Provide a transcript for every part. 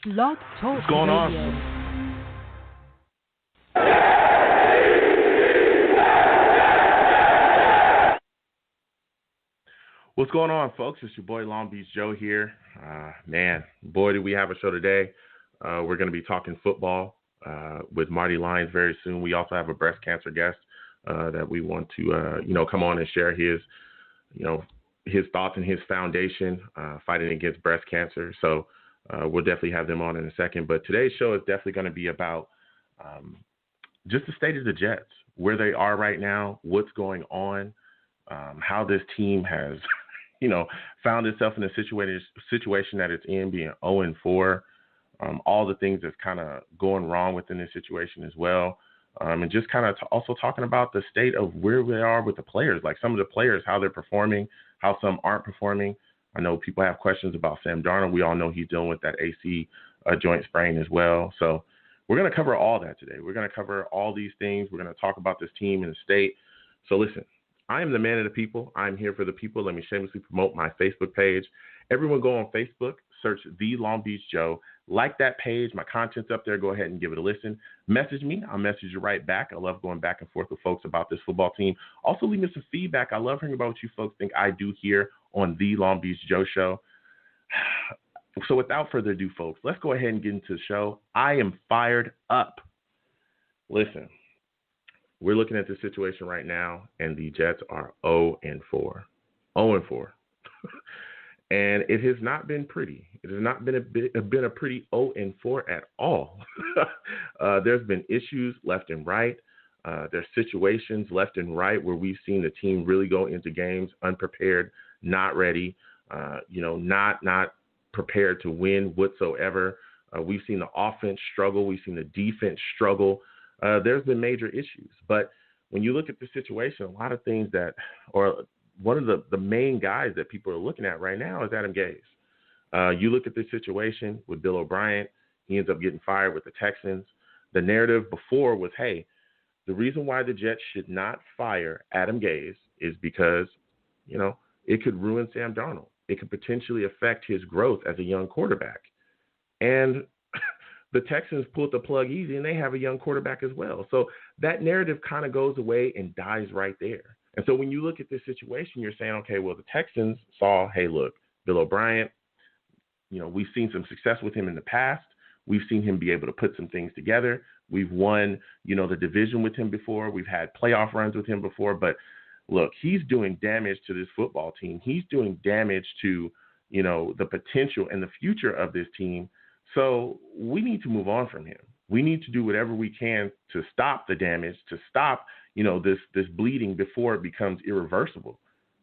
Blog Talk What's going on? Radio. What's going on, folks? It's your boy Long Beach Joe here. Man, boy, do we have a show today. We're going to be talking football with Marty Lyons very soon. We also have a breast cancer guest that we want to, come on and share his thoughts and his foundation fighting against breast cancer. So we'll definitely have them on in a second. But today's show is definitely going to be about just the state of the Jets, where they are right now, what's going on, how this team has found itself in a situation that it's in, being 0-4, all the things that's kind of going wrong within this situation as well. And just kind of also talking about the state of where we are with the players, like some of the players, how they're performing, how some aren't performing. I know people have questions about Sam Darnold. We all know he's dealing with that AC joint sprain as well. So we're going to cover all that today. We're going to cover all these things. We're going to talk about this team and the state. So listen, I am the man of the people. I'm here for the people. Let me shamelessly promote my Facebook page. Everyone go on Facebook, search The Long Beach Joe. Like that page. My content's up there. Go ahead and give it a listen. Message me. I'll message you right back. I love going back and forth with folks about this football team. Also, leave me some feedback. I love hearing about what you folks think I do here on The Long Beach Joe Show. So without further ado, folks, let's go ahead and get into the show. I am fired up. Listen. We're looking at the situation right now, and the Jets are 0-4. 0-4. And it has not been pretty. It has not been a pretty 0-4 at all. There's been issues left and right. There's situations left and right where we've seen the team really go into games unprepared, not ready, not prepared to win whatsoever. We've seen the offense struggle. We've seen the defense struggle. There's been major issues. But when you look at the situation, a lot of things one of the main guys that people are looking at right now is Adam Gase. You look at the situation with Bill O'Brien, he ends up getting fired with the Texans. The narrative before was, hey, the reason why the Jets should not fire Adam Gase is because, it could ruin Sam Darnold. It could potentially affect his growth as a young quarterback. And the Texans pulled the plug easy, and they have a young quarterback as well. So that narrative kind of goes away and dies right there. And so when you look at this situation, you're saying, okay, well, the Texans saw, hey, look, Bill O'Brien, we've seen some success with him in the past. We've seen him be able to put some things together. We've won, the division with him before. We've had playoff runs with him before. But, look, he's doing damage to this football team. He's doing damage to, the potential and the future of this team. So we need to move on from him. We need to do whatever we can to stop the damage, to stop, this bleeding before it becomes irreversible.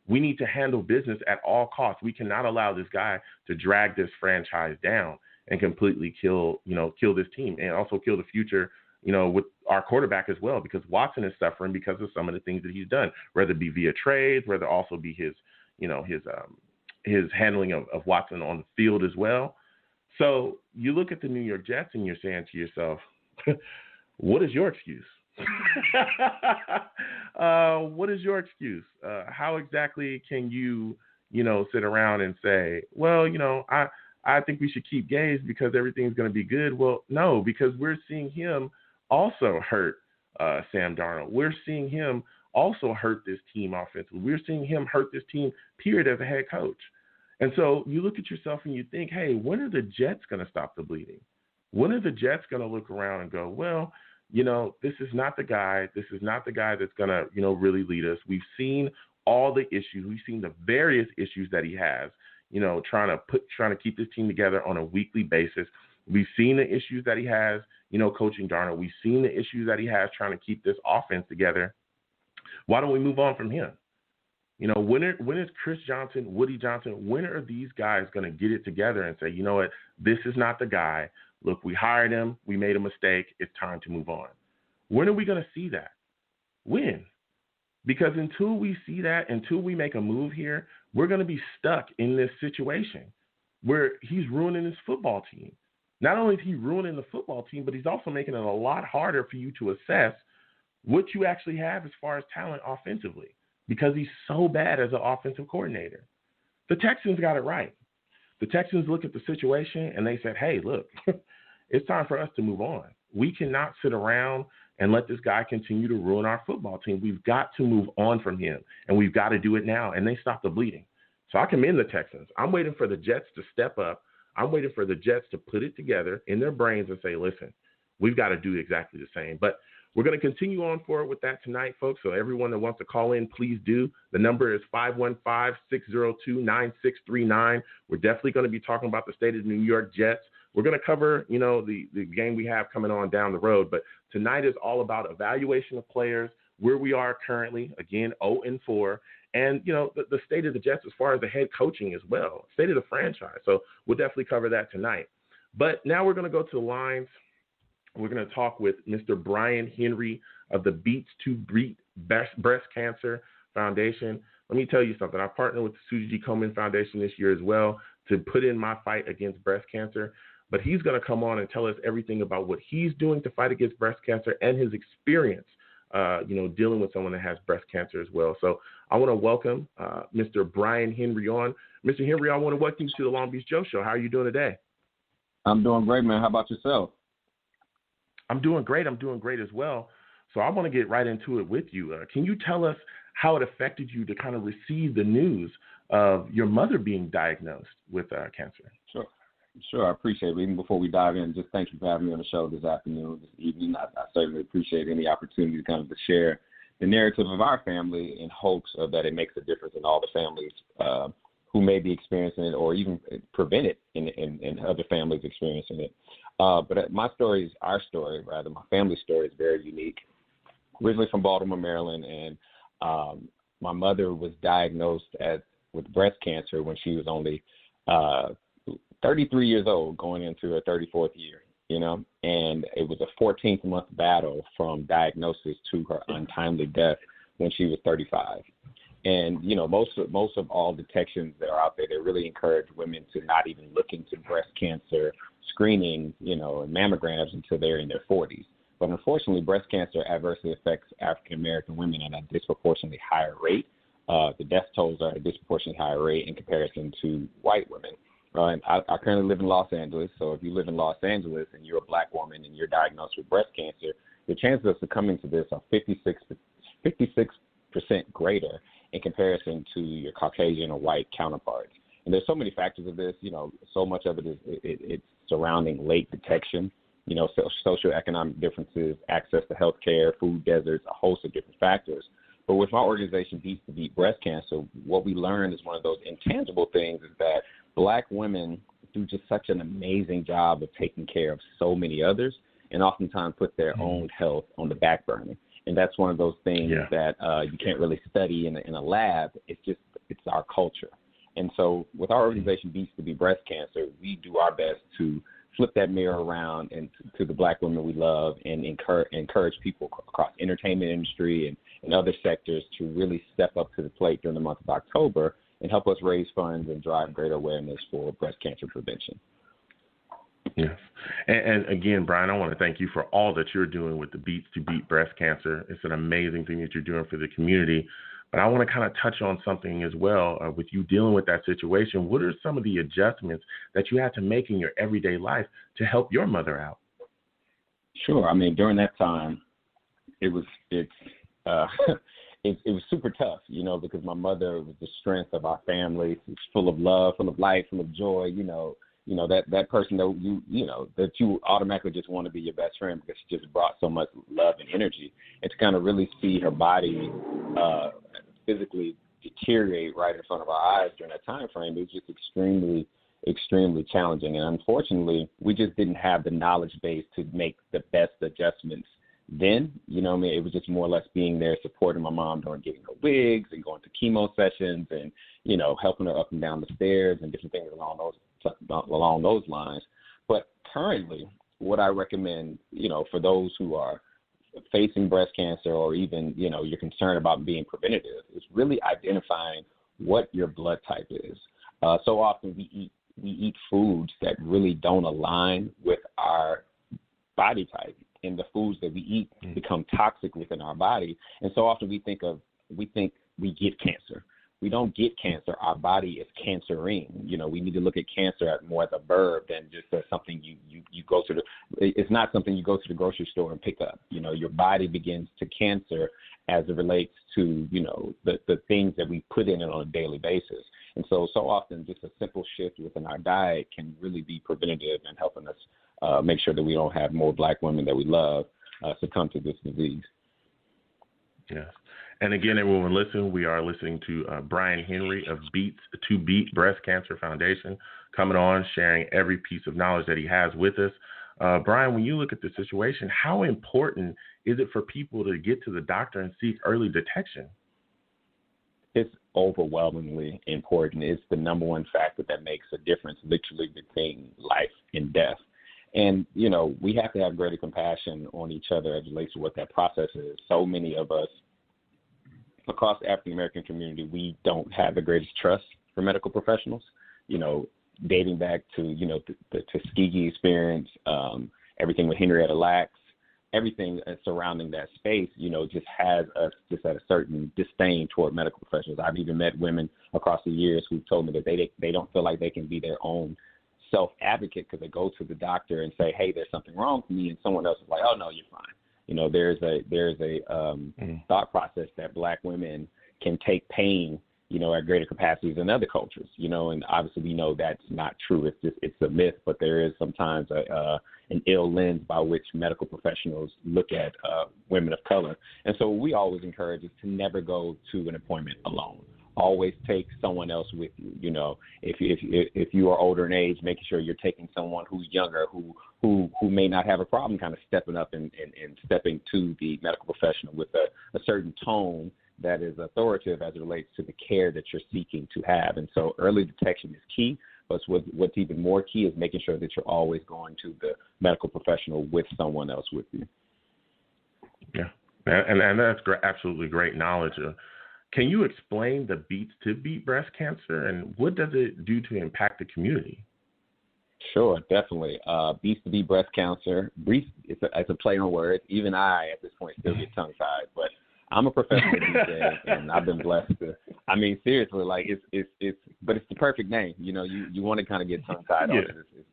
We need to handle business at all costs. We cannot allow this guy to drag this franchise down and completely kill this team and also kill the future, with our quarterback as well, because Watson is suffering because of some of the things that he's done, whether it be via trades, whether it also be his handling of Watson on the field as well. So you look at the New York Jets and you're saying to yourself, what is your excuse? What is your excuse? How exactly can you, sit around and say, well, I think we should keep Gase because everything's going to be good. Well, no, because we're seeing him also hurt Sam Darnold. We're seeing him also hurt this team offensively. We're seeing him hurt this team, period, as a head coach. And so you look at yourself and you think, hey, when are the Jets going to stop the bleeding? When are the Jets going to look around and go, well, this is not the guy. This is not the guy that's going to, really lead us. We've seen all the issues. We've seen the various issues that he has, trying to keep this team together on a weekly basis. We've seen the issues that he has, coaching Darnold. We've seen the issues that he has trying to keep this offense together. Why don't we move on from him? When is Chris Johnson, Woody Johnson, when are these guys going to get it together and say, you know what, this is not the guy. Look, we hired him. We made a mistake. It's time to move on. When are we going to see that? When? Because until we see that, until we make a move here, we're going to be stuck in this situation where he's ruining his football team. Not only is he ruining the football team, but he's also making it a lot harder for you to assess what you actually have as far as talent offensively, because he's so bad as an offensive coordinator. The Texans got it right. the Texans look at the situation and they said, hey, look, it's time for us to move on. We cannot sit around and let this guy continue to ruin our football team. We've got to move on from him, and we've got to do it now. And they stopped the bleeding. So I commend the Texans. I'm waiting for the Jets to step up. I'm waiting for the Jets to put it together in their brains and say, listen, we've got to do exactly the same. But we're going to continue on forward with that tonight, folks. So everyone that wants to call in, please do. The number is 515-602-9639. We're definitely going to be talking about the state of the New York Jets. We're going to cover, the game we have coming on down the road. But tonight is all about evaluation of players, where we are currently, again, 0-4. And, the state of the Jets as far as the head coaching as well, state of the franchise. So we'll definitely cover that tonight. But now we're going to go to the lines. We're going to talk with Mr. Brian Henry of the Beats to Beat Breast Cancer Foundation. Let me tell you something. I partnered with the Susie G. Komen Foundation this year as well to put in my fight against breast cancer. But he's going to come on and tell us everything about what he's doing to fight against breast cancer and his experience, dealing with someone that has breast cancer as well. So I want to welcome Mr. Brian Henry on. Mr. Henry, I want to welcome you to the Long Beach Joe Show. How are you doing today? I'm doing great, man. How about yourself? I'm doing great. I'm doing great as well. So I want to get right into it with you. Can you tell us how it affected you to kind of receive the news of your mother being diagnosed with cancer? Sure. I appreciate it. Even before we dive in, just thank you for having me on the show this afternoon, this evening. I certainly appreciate any opportunity to kind of to share the narrative of our family in hopes of that it makes a difference in all the families who may be experiencing it or even prevent it in other families experiencing it. But my story is our story, rather. My family's story is very unique. Originally from Baltimore, Maryland, and my mother was diagnosed with breast cancer when she was only 33 years old, going into her 34th year, and it was a 14-month battle from diagnosis to her untimely death when she was 35. And, most of all detections that are out there, they really encourage women to not even look into breast cancer screening, and mammograms until they're in their 40s. But unfortunately, breast cancer adversely affects African-American women at a disproportionately higher rate. The death tolls are at a disproportionately higher rate in comparison to white women. And I currently live in Los Angeles, so if you live in Los Angeles and you're a black woman and you're diagnosed with breast cancer, the chances of succumbing to this are 56% greater in comparison to your Caucasian or white counterparts. And there's so many factors of this, so much of it is it's surrounding late detection, socioeconomic differences, access to health care, food deserts, a host of different factors. But with my organization, Beats to Beat Breast Cancer, what we learned is one of those intangible things is that black women do just such an amazing job of taking care of so many others and oftentimes put their own health on the back burner. And that's one of those things that you can't really study in a lab. It's our culture. And so with our organization, Beats to Beat Breast Cancer, we do our best to flip that mirror around and to the black women we love and encourage people across the entertainment industry and other sectors to really step up to the plate during the month of October and help us raise funds and drive greater awareness for breast cancer prevention. Yes. And again, Brian, I want to thank you for all that you're doing with the Beats to Beat Breast Cancer. It's an amazing thing that you're doing for the community. But I want to kind of touch on something as well with you dealing with that situation. What are some of the adjustments that you had to make in your everyday life to help your mother out? Sure. I mean, during that time, it was super tough, because my mother was the strength of our family. She's full of love, full of life, full of joy, that person that that you automatically just want to be your best friend because she just brought so much love and energy. And to kind of really see her body physically deteriorate right in front of our eyes during that time frame, it was just extremely, extremely challenging. And unfortunately, we just didn't have the knowledge base to make the best adjustments then. It was just more or less being there, supporting my mom during getting her wigs and going to chemo sessions and, helping her up and down the stairs and different things along those lines. But currently, what I recommend, for those who are facing breast cancer or even, you're concerned about being preventative, is really identifying what your blood type is. So often we eat foods that really don't align with our body type, and the foods that we eat become toxic within our body. And so often we think we get cancer, we don't get cancer. Our body is cancering. You know, we need to look at cancer more as a verb than just as something you go to it's not something you go to the grocery store and pick up. You know, your body begins to cancer as it relates to, you know, the things that we put in it on a daily basis. And so often just a simple shift within our diet can really be preventative and helping us make sure that we don't have more Black women that we love succumb to this disease. Yes. And again, everyone listen, we are listening to Brian Henry of Beats to Beat Breast Cancer Foundation coming on, sharing every piece of knowledge that he has with us. Brian, when you look at the situation, how important is it for people to get to the doctor and seek early detection? It's overwhelmingly important. It's the number one factor that makes a difference literally between life and death. And, you know, we have to have greater compassion on each other as it relates to what that process is. So many of us across the African-American community, we don't have the greatest trust for medical professionals, you know, dating back to, you know, the Tuskegee experience, everything with Henrietta Lacks, everything surrounding that space, you know, just has us just at a certain disdain toward medical professionals. I've even met women across the years who've told me that they don't feel like they can be their own self-advocate because they go to the doctor and say, hey, there's something wrong with me, and someone else is like, oh, no, you're fine. You know, there's a thought process that Black women can take pain, you know, at greater capacities than other cultures, you know, and obviously we know that's not true. It's a myth, but there is sometimes an ill lens by which medical professionals look at women of color. And so we always encourage us to never go to an appointment alone. Always take someone else with you. You know, if you are older in age, making sure you're taking someone who's younger, who may not have a problem kind of stepping up and stepping to the medical professional with a certain tone that is authoritative as it relates to the care that you're seeking to have. And so early detection is key, but what's even more key is making sure that you're always going to the medical professional with someone else with you. Yeah, and that's absolutely great knowledge. Can you explain the Beats to Beat breast cancer, and what does it do to impact the community? Sure, definitely. Beats to Beat breast cancer. It's a play on words. Even I, at this point, still get tongue-tied. But I'm a professional DJ, and I've been blessed to. I mean, seriously, like but it's the perfect name. You know, you want to kind of get tongue-tied on it.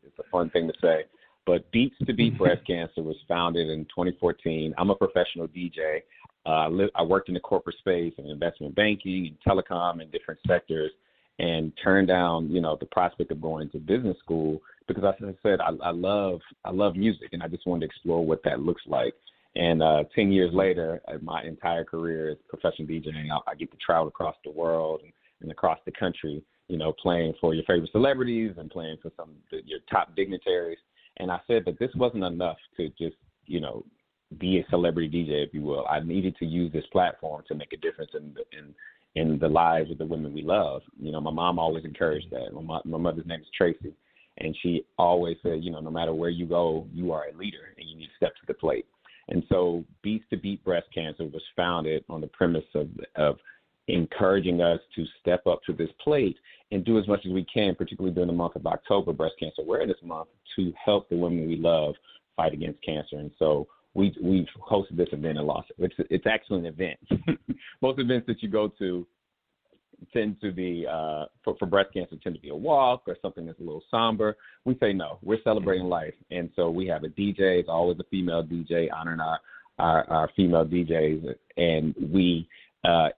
It's a fun thing to say. But Beats to Beat breast cancer was founded in 2014. I'm a professional DJ. I worked in the corporate space and investment banking and telecom and different sectors, and turned down, you know, the prospect of going to business school because, as I said, I love music, and I just wanted to explore what that looks like. And 10 years later, my entire career as professional DJing, I get to travel across the world and across the country, you know, playing for your favorite celebrities and playing for some of your top dignitaries. And I said that this wasn't enough to just, you know, be a celebrity DJ, if you will. I needed to use this platform to make a difference in the lives of the women we love. You know, my mom always encouraged that. My mother's name is Tracy, and she always said, you know, no matter where you go, you are a leader, and you need to step to the plate. And so Beats to Beat Breast Cancer was founded on the premise of encouraging us to step up to this plate and do as much as we can, particularly during the month of October, Breast Cancer Awareness Month, to help the women we love fight against cancer. And so we've hosted this event in Los Angeles. It's actually an event. Most events that you go to tend to be, for breast cancer, tend to be a walk or something that's a little somber. We say no, we're celebrating life. And so we have a DJ, it's always a female DJ, honoring our female DJs. And we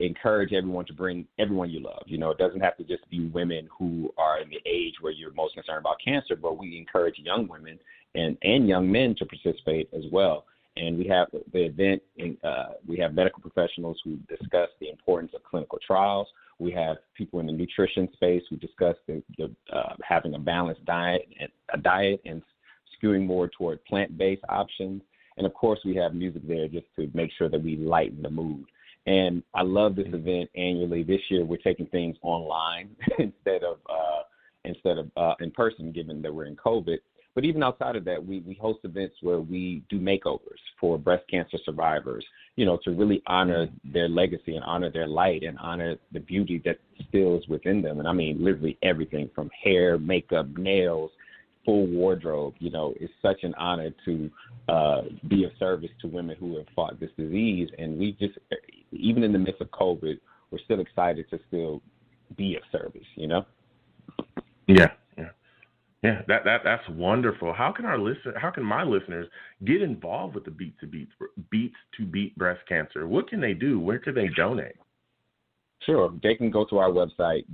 encourage everyone to bring everyone you love. You know, it doesn't have to just be women who are in the age where you're most concerned about cancer, but we encourage young women and young men to participate as well. And we have the event, we have medical professionals who discuss the importance of clinical trials. We have people in the nutrition space who discuss having a balanced diet and skewing more toward plant-based options. And, of course, we have music there just to make sure that we lighten the mood. And I love this event annually. This year we're taking things online instead of in person, given that we're in COVID. But even outside of that, we host events where we do makeovers for breast cancer survivors, you know, to really honor their legacy and honor their light and honor the beauty that still is within them. And I mean, literally everything from hair, makeup, nails, full wardrobe. You know, it's such an honor to be of service to women who have fought this disease. And we just, even in the midst of COVID, we're still excited to still be of service, you know? Yeah, yeah. Yeah, that's wonderful. How can my listeners get involved with the Beats to Beat Breast Cancer? What can they do? Where can they donate? Sure. They can go to our website,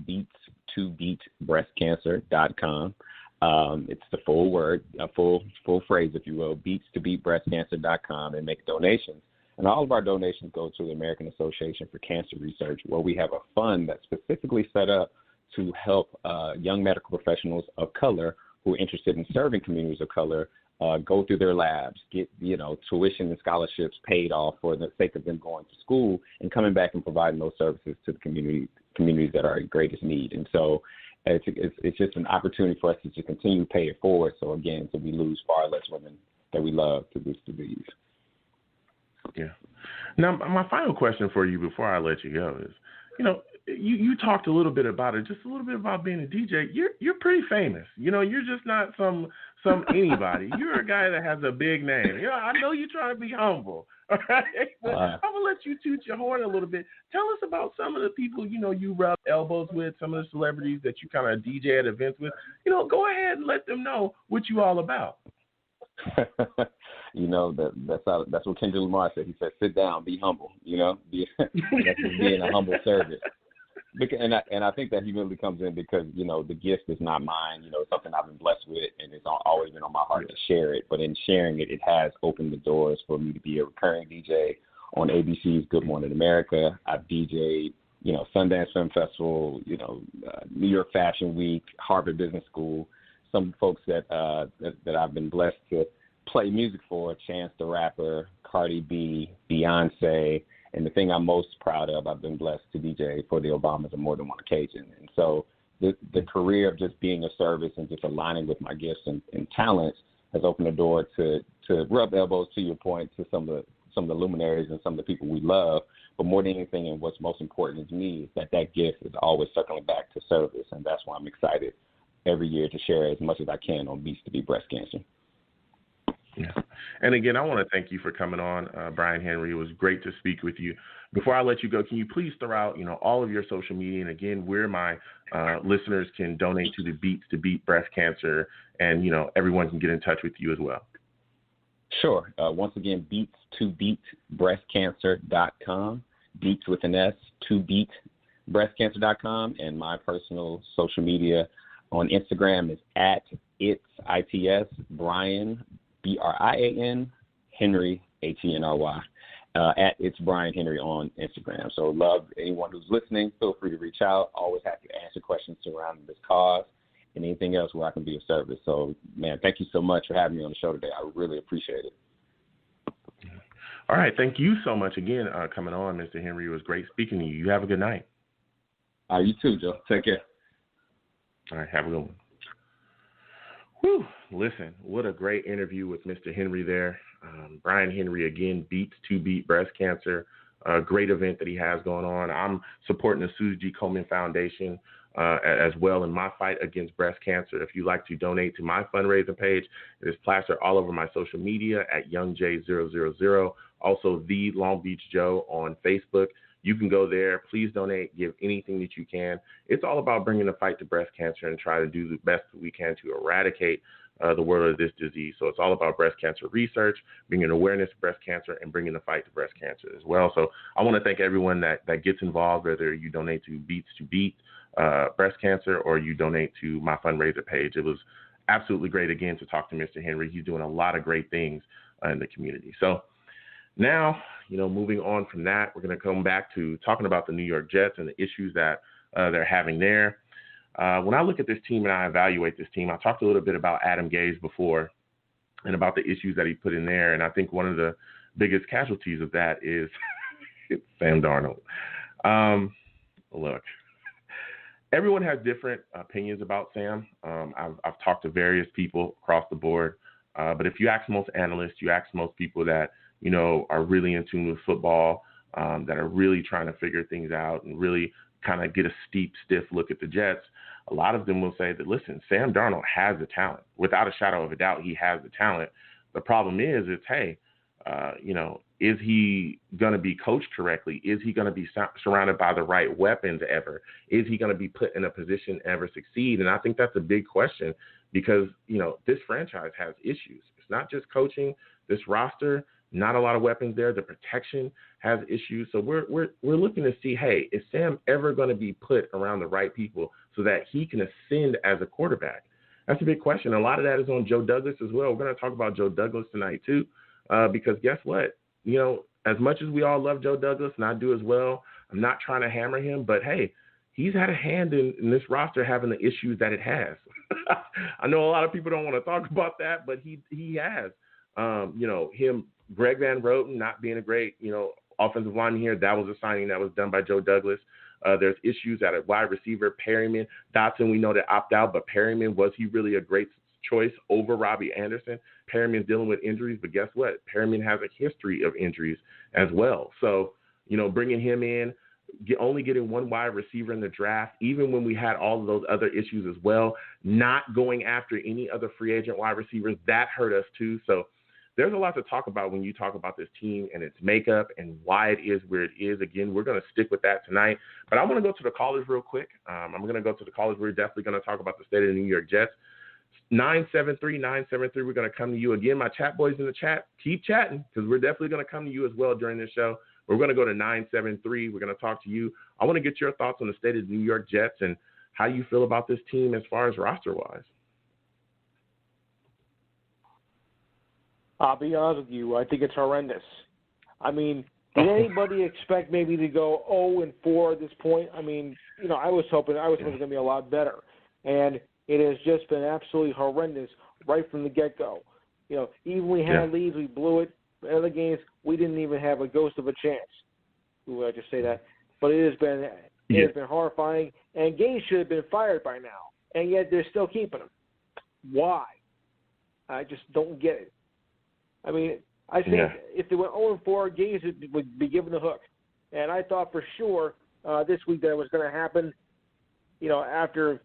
beats2beatbreastcancer.com. It's the full word, a full phrase, if you will, beats2beatbreastcancer.com, and make donations. And all of our donations go to the American Association for Cancer Research, where we have a fund that's specifically set up to help young medical professionals of color who are interested in serving communities of color go through their labs, get tuition and scholarships paid off for the sake of them going to school and coming back and providing those services to the communities that are in greatest need. And so it's just an opportunity for us to just continue to pay it forward. So again, so we lose far less women that we love to this disease. Yeah. Now, my final question for you before I let you go is, you talked a little bit about it, just a little bit about being a DJ. You're pretty famous. You're just not some anybody. You're a guy that has a big name. I know you're trying to be humble. All right, but I'm gonna let you toot your horn a little bit. Tell us about some of the people you rub elbows with, some of the celebrities that you kind of DJ at events with. Go ahead and let them know what you all about. That's what Kendrick Lamar said. He said, "Sit down, be humble." That's just being a humble servant. And I think that humility comes in because the gift is not mine. It's something I've been blessed with, and it's always been on my heart to share it. But in sharing it, it has opened the doors for me to be a recurring DJ on ABC's Good Morning America. I've DJed, Sundance Film Festival, New York Fashion Week, Harvard Business School. Some folks that I've been blessed to play music for, Chance the Rapper, Cardi B, Beyonce, and the thing I'm most proud of, I've been blessed to DJ for the Obamas on more than one occasion. And so the career of just being of service and just aligning with my gifts and talents has opened the door to rub elbows, to your point, to some of the luminaries and some of the people we love. But more than anything, and what's most important to me, is that gift is always circling back to service, and that's why I'm excited every year to share as much as I can on Beats to Beat Breast Cancer. Yeah. And again, I want to thank you for coming on, Brian Henry. It was great to speak with you. Before I let you go, can you please throw out, all of your social media, and again, where my listeners can donate to the Beats to Beat Breast Cancer, and everyone can get in touch with you as well. Sure. Once again, beats2beatbreastcancer.com, Beats with an S, to beatbreastcancer.com, and my personal social media on Instagram is at its Brian, Brian, Henry, Henry, at It's Brian Henry on Instagram. So love anyone who's listening. Feel free to reach out. Always happy to answer questions surrounding this cause and anything else where I can be of service. So, man, thank you so much for having me on the show today. I really appreciate it. All right. Thank you so much again coming on, Mr. Henry. It was great speaking to you. You have a good night. You too, Joe. Take care. All right. Have a good one. Whew. Listen, what a great interview with Mr. Henry there. Brian Henry, again, Beats to Beat Breast Cancer. A great event that he has going on. I'm supporting the Susie G. Komen Foundation as well in my fight against breast cancer. If you'd like to donate to my fundraising page, it is plastered all over my social media at YoungJ000. Also, The Long Beach Joe on Facebook. You can go there. Please donate. Give anything that you can. It's all about bringing the fight to breast cancer and try to do the best that we can to eradicate the world of this disease. So it's all about breast cancer research, bringing awareness to breast cancer, and bringing the fight to breast cancer as well. So I want to thank everyone that gets involved, whether you donate to Beats to Beat Breast Cancer or you donate to my fundraiser page. It was absolutely great, again, to talk to Mr. Henry. He's doing a lot of great things in the community. So now, moving on from that, we're going to come back to talking about the New York Jets and the issues that they're having there. When I look at this team and I evaluate this team, I talked a little bit about Adam Gase before and about the issues that he put in there. And I think one of the biggest casualties of that is Sam Darnold. Look, everyone has different opinions about Sam. I've talked to various people across the board. But if you ask most analysts, you ask most people that, are really in tune with football, that are really trying to figure things out and really kind of get a stiff look at the Jets, a lot of them will say that, listen, Sam Darnold has the talent. Without a shadow of a doubt, he has the talent. The problem is, hey, Is he going to be coached correctly? Is he going to be surrounded by the right weapons ever? Is he going to be put in a position to ever succeed? And I think that's a big question because, this franchise has issues. It's not just coaching. This roster, not a lot of weapons there. The protection has issues. So we're looking to see, hey, is Sam ever going to be put around the right people so that he can ascend as a quarterback? That's a big question. A lot of that is on Joe Douglas as well. We're going to talk about Joe Douglas tonight too, because guess what? As much as we all love Joe Douglas, and I do as well, I'm not trying to hammer him, but hey, he's had a hand in this roster having the issues that it has. I know a lot of people don't want to talk about that, but he has. Greg Van Roten not being a great, offensive lineman here. That was a signing that was done by Joe Douglas. There's issues at a wide receiver. Perryman, Dotson, we know that opt out, but Perryman, was he really a great choice over Robbie Anderson? Perryman's dealing with injuries, but guess what? Perryman has a history of injuries as well. So, bringing him in, only getting one wide receiver in the draft, even when we had all of those other issues as well, not going after any other free agent wide receivers, that hurt us too. So there's a lot to talk about when you talk about this team and its makeup and why it is where it is. Again, we're going to stick with that tonight. But I want to go to the callers real quick. I'm going to go to the callers. We're definitely going to talk about the state of the New York Jets. 973-973. We're going to come to you again. My chat boys in the chat, keep chatting because we're definitely going to come to you as well during this show. We're going to go to 973. We're going to talk to you. I want to get your thoughts on the state of the New York Jets and how you feel about this team as far as roster-wise. I'll be honest with you. I think it's horrendous. I mean, did anybody expect maybe to go 0-4 at this point? I mean, I was hoping it was going to be a lot better. And it has just been absolutely horrendous right from the get-go. Even we had leads, we blew it. In other games, we didn't even have a ghost of a chance. Ooh, I just say that. But it has been horrifying. And Gage should have been fired by now. And yet they're still keeping him. Why? I just don't get it. I mean, I think if they went 0-4, Gage would be given the hook. And I thought for sure this week that was going to happen, after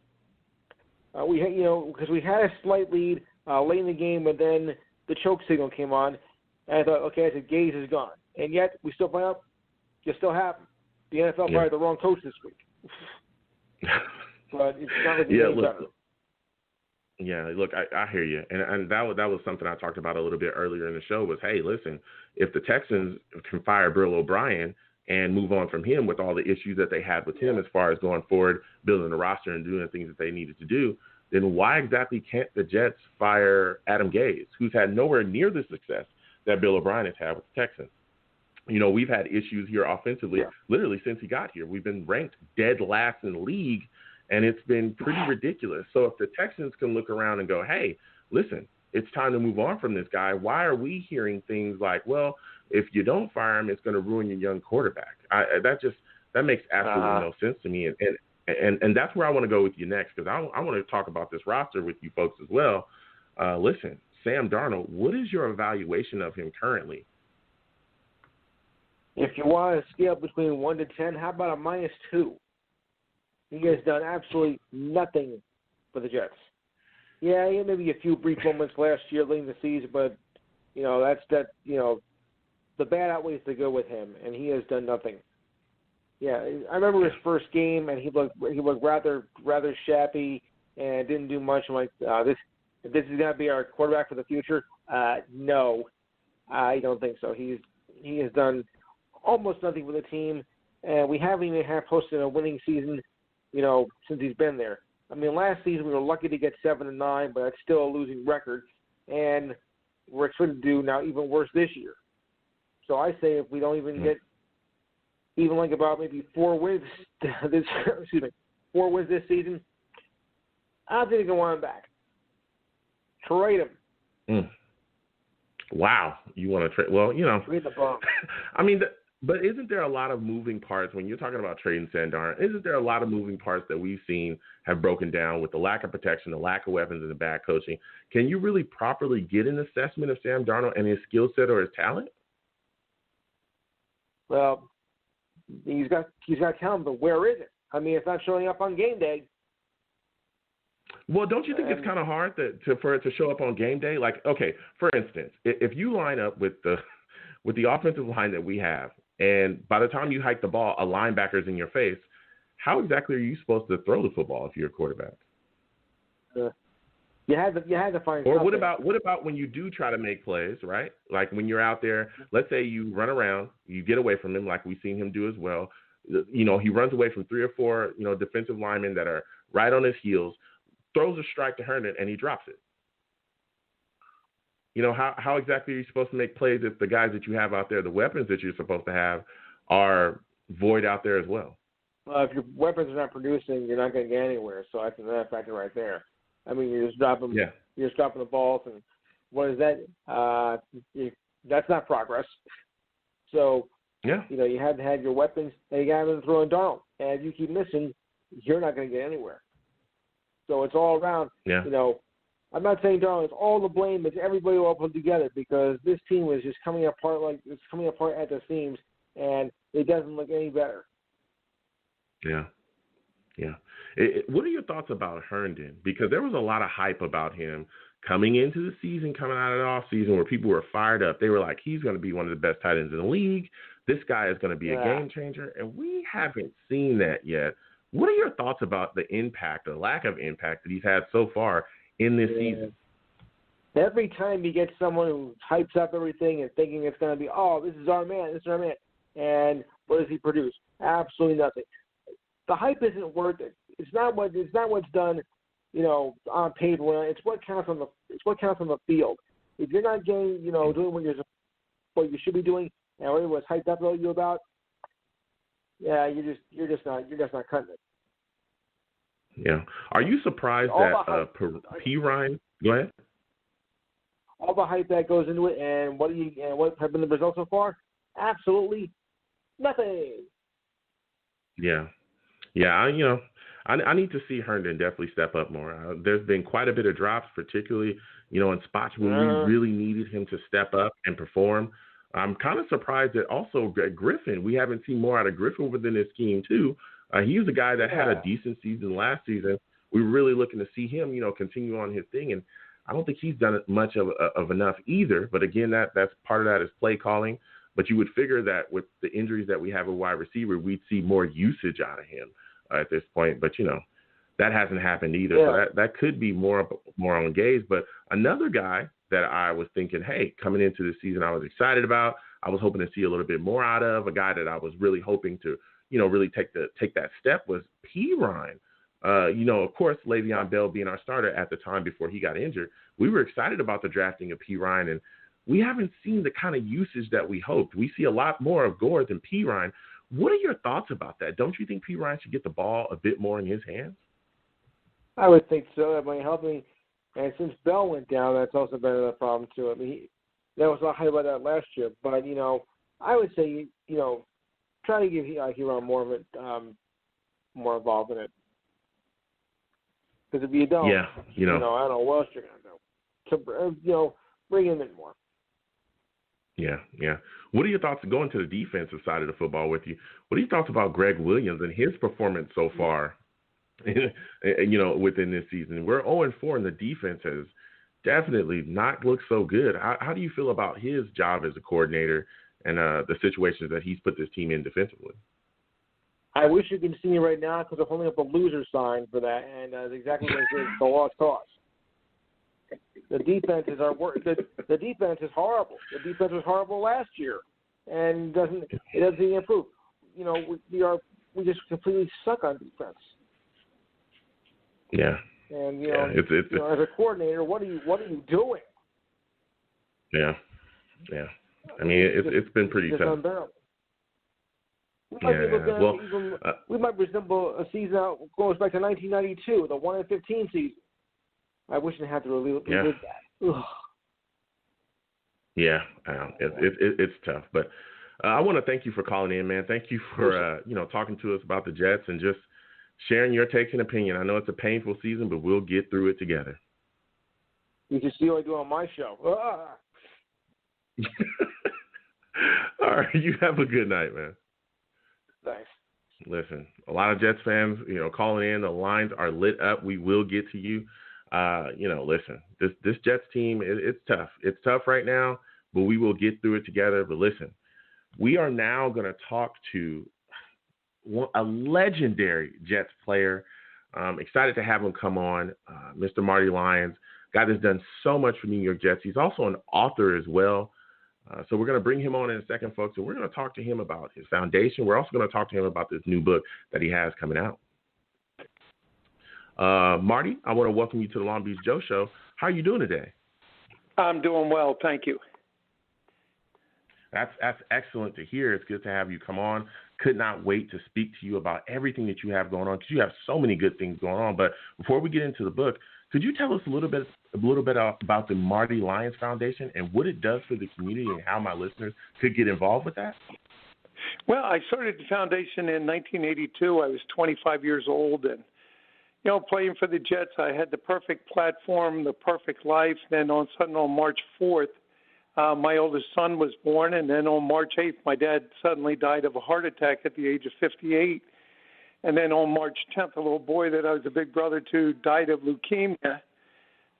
because we had a slight lead late in the game, but then the choke signal came on. And I thought, okay, I said, Gage is gone. And yet we still find out you still have him. The NFL fired the wrong coach this week. But it's not like any better. Yeah, look, I hear you, and that was something I talked about a little bit earlier in the show. Was, hey, listen, if the Texans can fire Bill O'Brien and move on from him with all the issues that they had with him as far as going forward, building the roster and doing the things that they needed to do, then why exactly can't the Jets fire Adam Gase, who's had nowhere near the success that Bill O'Brien has had with the Texans? We've had issues here offensively, literally since he got here. We've been ranked dead last in the league. And it's been pretty ridiculous. So if the Texans can look around and go, hey, listen, it's time to move on from this guy, why are we hearing things like, well, if you don't fire him, it's going to ruin your young quarterback? That makes absolutely no sense to me. And that's where I want to go with you next, because I want to talk about this roster with you folks as well. Listen, Sam Darnold, what is your evaluation of him currently? If you want to scale between 1 to 10, how about a -2? He has done absolutely nothing for the Jets. Yeah, he had maybe a few brief moments last year late in the season, but the bad outweighs the good with him, and he has done nothing. Yeah, I remember his first game, and he looked rather shabby and didn't do much. I'm like, this is going to be our quarterback for the future. No, I don't think so. He has done almost nothing for the team, and we haven't even posted a winning season, since he's been there. I mean, last season we were lucky to get 7-9, but that's still a losing record, and we're expected to do now even worse this year. So I say if we don't even get even like about maybe 4 wins this season, I don't think they can want him back. Trade him. Wow, you want to trade? Well, trade the bum. I mean. But isn't there a lot of moving parts when you're talking about trading Sam Darnold? Isn't there a lot of moving parts that we've seen have broken down with the lack of protection, the lack of weapons, and the bad coaching? Can you really properly get an assessment of Sam Darnold and his skill set or his talent? Well, he's got talent, but where is it? I mean, it's not showing up on game day. Well, don't you think it's kind of hard for it to show up on game day? Like, okay, for instance, if you line up with the with the offensive line that we have, and by the time you hike the ball, a linebacker's in your face, how exactly are you supposed to throw the football if you're a quarterback? You had to find. Or something. what about when you do try to make plays, right? Like when you're out there, let's say you run around, you get away from him, like we've seen him do as well. You know, he runs away from 3 or 4, defensive linemen that are right on his heels, throws a strike to Herndon, and he drops it. You know, how exactly are you supposed to make plays if the guys that you have out there, the weapons that you're supposed to have, are void out there as well? Well, if your weapons are not producing, you're not going to get anywhere. So that's another factor right there. I mean, you're just dropping the balls, and what is that? That's not progress. So, you have to have your weapons, and you got to throw in Darnold. And if you keep missing, you're not going to get anywhere. So it's all around. Yeah. I'm not saying Darnold. It's all the blame. It's everybody all put together because this team is just coming apart at the seams, and it doesn't look any better. Yeah. What are your thoughts about Herndon? Because there was a lot of hype about him coming into the season, coming out of the offseason, where people were fired up. They were like, he's going to be one of the best tight ends in the league. This guy is going to be a game changer. And we haven't seen that yet. What are your thoughts about the impact, the lack of impact that he's had so far in this season? Every time you get someone who hypes up everything and thinking it's going to be, this is our man, and what does he produce? Absolutely nothing. The hype isn't worth it. It's not what's done, on paper. It's what counts on the field. If you're not getting, doing what you should be doing, and what everyone's hyped up you about, you're just not cutting it. Yeah. Are you surprised that P. Ryan? Go ahead. All the hype that goes into it, and what have been the results so far? Absolutely nothing. Yeah. I need to see Herndon definitely step up more. There's been quite a bit of drops, particularly, in spots where we really needed him to step up and perform. I'm kind of surprised that also Griffin, we haven't seen more out of Griffin within this scheme too. He was a guy that had a decent season last season. We were really looking to see him, continue on his thing, and I don't think he's done much of enough either. But again, that's part of that is play calling. But you would figure that with the injuries that we have at wide receiver, we'd see more usage out of him at this point. But, that hasn't happened either. Yeah. So that could be more on Gaze. But another guy that I was thinking, hey, coming into the season I was excited about, I was hoping to see a little bit more out of, a guy that I was really hoping to, really take that step was P. Ryan. Of course, Le'Veon Bell being our starter at the time before he got injured, we were excited about the drafting of P. Ryan, and we haven't seen the kind of usage that we hoped. We see a lot more of Gore than P. Ryan. What are your thoughts about that? Don't you think P. Ryan should get the ball a bit more in his hands? I would think so. That might help me. And since Bell went down, that's also been a problem too. I mean, there was a lot of hype about that last year. But, I would say, try to give Huron more of it, more involved in it. Because if you don't, I don't know what else you're going to do. So, bring him in more. Yeah. What are your thoughts going to the defensive side of the football with you? What are your thoughts about Greg Williams and his performance so far, within this season? We're 0-4, and the defense has definitely not looked so good. How do you feel about his job as a coordinator and the situations that he's put this team in defensively? I wish you could see me right now because I'm holding up a loser sign for that, and that's exactly what it is. The lost cause. The defense is the defense is horrible. The defense was horrible last year, and it doesn't improve. We just completely suck on defense. Yeah. And it's as a coordinator, what are you doing? Yeah. I mean, it's been pretty tough. Unbearable. We might resemble a season that goes back to 1992, the 1-15 season. I wish I had to relive that. Ugh. Yeah, it's tough, but I want to thank you for calling in, man. Thank you for talking to us about the Jets and just sharing your takes and opinion. I know it's a painful season, but we'll get through it together. You can see what I do on my show. All right, you have a good night, man. Thanks. Listen, a lot of Jets fans, calling in. The lines are lit up. We will get to you. Listen, this Jets team, it's tough. It's tough right now, but we will get through it together. But listen, we are now going to talk to a legendary Jets player. Excited to have him come on, Mr. Marty Lyons. Guy that's done so much for New York Jets. He's also an author as well. So we're going to bring him on in a second, folks, and we're going to talk to him about his foundation. We're also going to talk to him about this new book that he has coming out. Marty, I want to welcome you to the Long Beach Joe Show. How are you doing today? I'm doing well, thank you. That's excellent to hear. It's good to have you come on. Could not wait to speak to you about everything that you have going on, because you have so many good things going on. But before we get into the book, could you tell us a little bit about the Marty Lyons Foundation and what it does for the community and how my listeners could get involved with that? Well, I started the foundation in 1982. I was 25 years old, and playing for the Jets, I had the perfect platform, the perfect life. Then on March 4th, my oldest son was born, and then on March 8th, my dad suddenly died of a heart attack at the age of 58. And then on March 10th, a little boy that I was a big brother to died of leukemia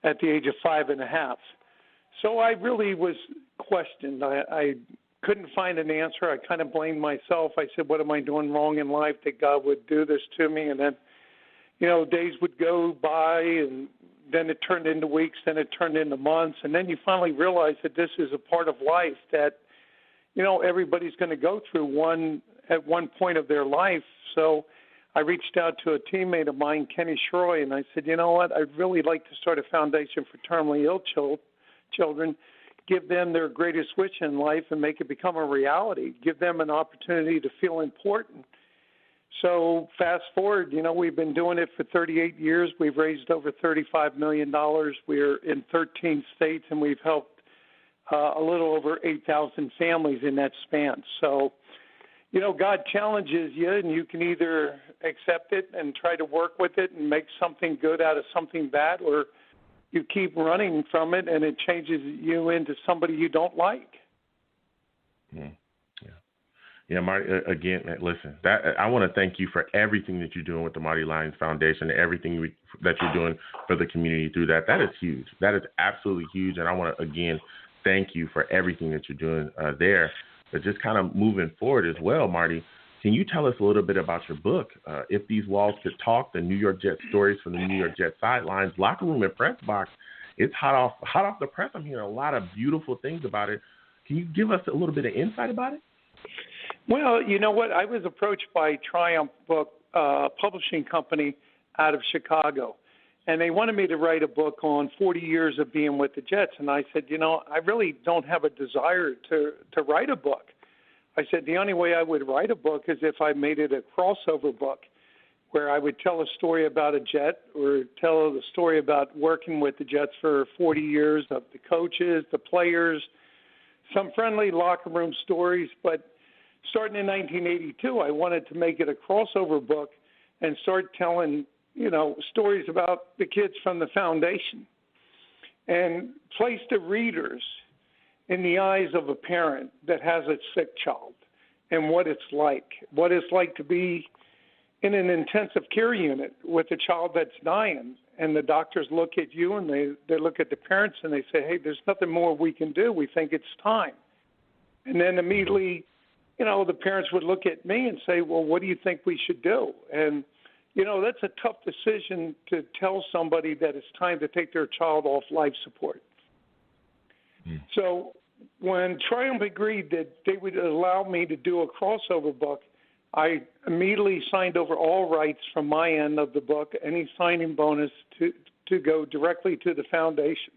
at the age of 5.5. So I really was questioned. I couldn't find an answer. I kind of blamed myself. I said, what am I doing wrong in life that God would do this to me? And then, days would go by, and then it turned into weeks, then it turned into months. And then you finally realize that this is a part of life that, everybody's going to go through at one point of their life. So I reached out to a teammate of mine, Kenny Shroy, and I said, you know what, I'd really like to start a foundation for terminally ill children, give them their greatest wish in life and make it become a reality, give them an opportunity to feel important. So fast forward, we've been doing it for 38 years. We've raised over $35 million. We're in 13 states, and we've helped a little over 8,000 families in that span. So, God challenges you, and you can either accept it and try to work with it and make something good out of something bad, or you keep running from it, and it changes you into somebody you don't like. Yeah, Marty, again, listen, I want to thank you for everything that you're doing with the Marty Lyons Foundation, everything that you're doing for the community through that. That is huge. That is absolutely huge. And I want to, again, thank you for everything that you're doing there. But just kind of moving forward as well, Marty, can you tell us a little bit about your book, If These Walls Could Talk, the New York Jets Stories from the New York Jets Sidelines, Locker Room, and Press Box? It's hot off the press. I'm hearing a lot of beautiful things about it. Can you give us a little bit of insight about it? Well, you know what? I was approached by Triumph Book Publishing Company out of Chicago, and they wanted me to write a book on 40 years of being with the Jets. And I said, I really don't have a desire to write a book. I said, the only way I would write a book is if I made it a crossover book where I would tell a story about a Jet or tell the story about working with the Jets for 40 years of the coaches, the players, some friendly locker room stories. But starting in 1982, I wanted to make it a crossover book and start telling, stories about the kids from the foundation and place the readers in the eyes of a parent that has a sick child and what it's like to be in an intensive care unit with a child that's dying. And the doctors look at you and they look at the parents and they say, hey, there's nothing more we can do. We think it's time. And then immediately, the parents would look at me and say, well, what do you think we should do? And, that's a tough decision to tell somebody that it's time to take their child off life support. So when Triumph agreed that they would allow me to do a crossover book, I immediately signed over all rights from my end of the book, any signing bonus to go directly to the foundation.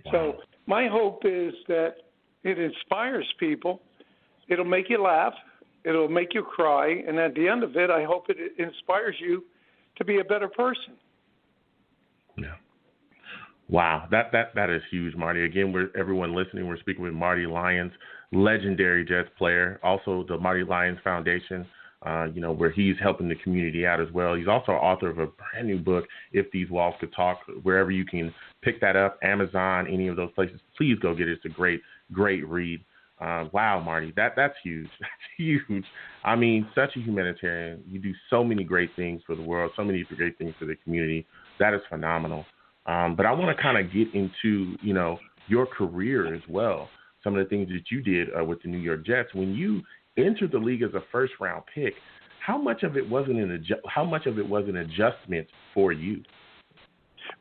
Wow. So my hope is that it inspires people. It'll make you laugh. It'll make you cry. And at the end of it, I hope it inspires you to be a better person. Yeah. Wow. That is huge, Marty. Again, everyone listening, we're speaking with Marty Lyons, legendary Jets player, also the Marty Lyons Foundation, where he's helping the community out as well. He's also author of a brand new book, If These Walls Could Talk, wherever you can pick that up, Amazon, any of those places. Please go get it. It's a great, great read. Wow, Marty, that's huge. That's huge. I mean, such a humanitarian. You do so many great things for the world, so many great things for the community. That is phenomenal. But I want to kind of get into, your career as well. Some of the things that you did with the New York Jets when you entered the league as a first-round pick. How much of it was an adjustment for you?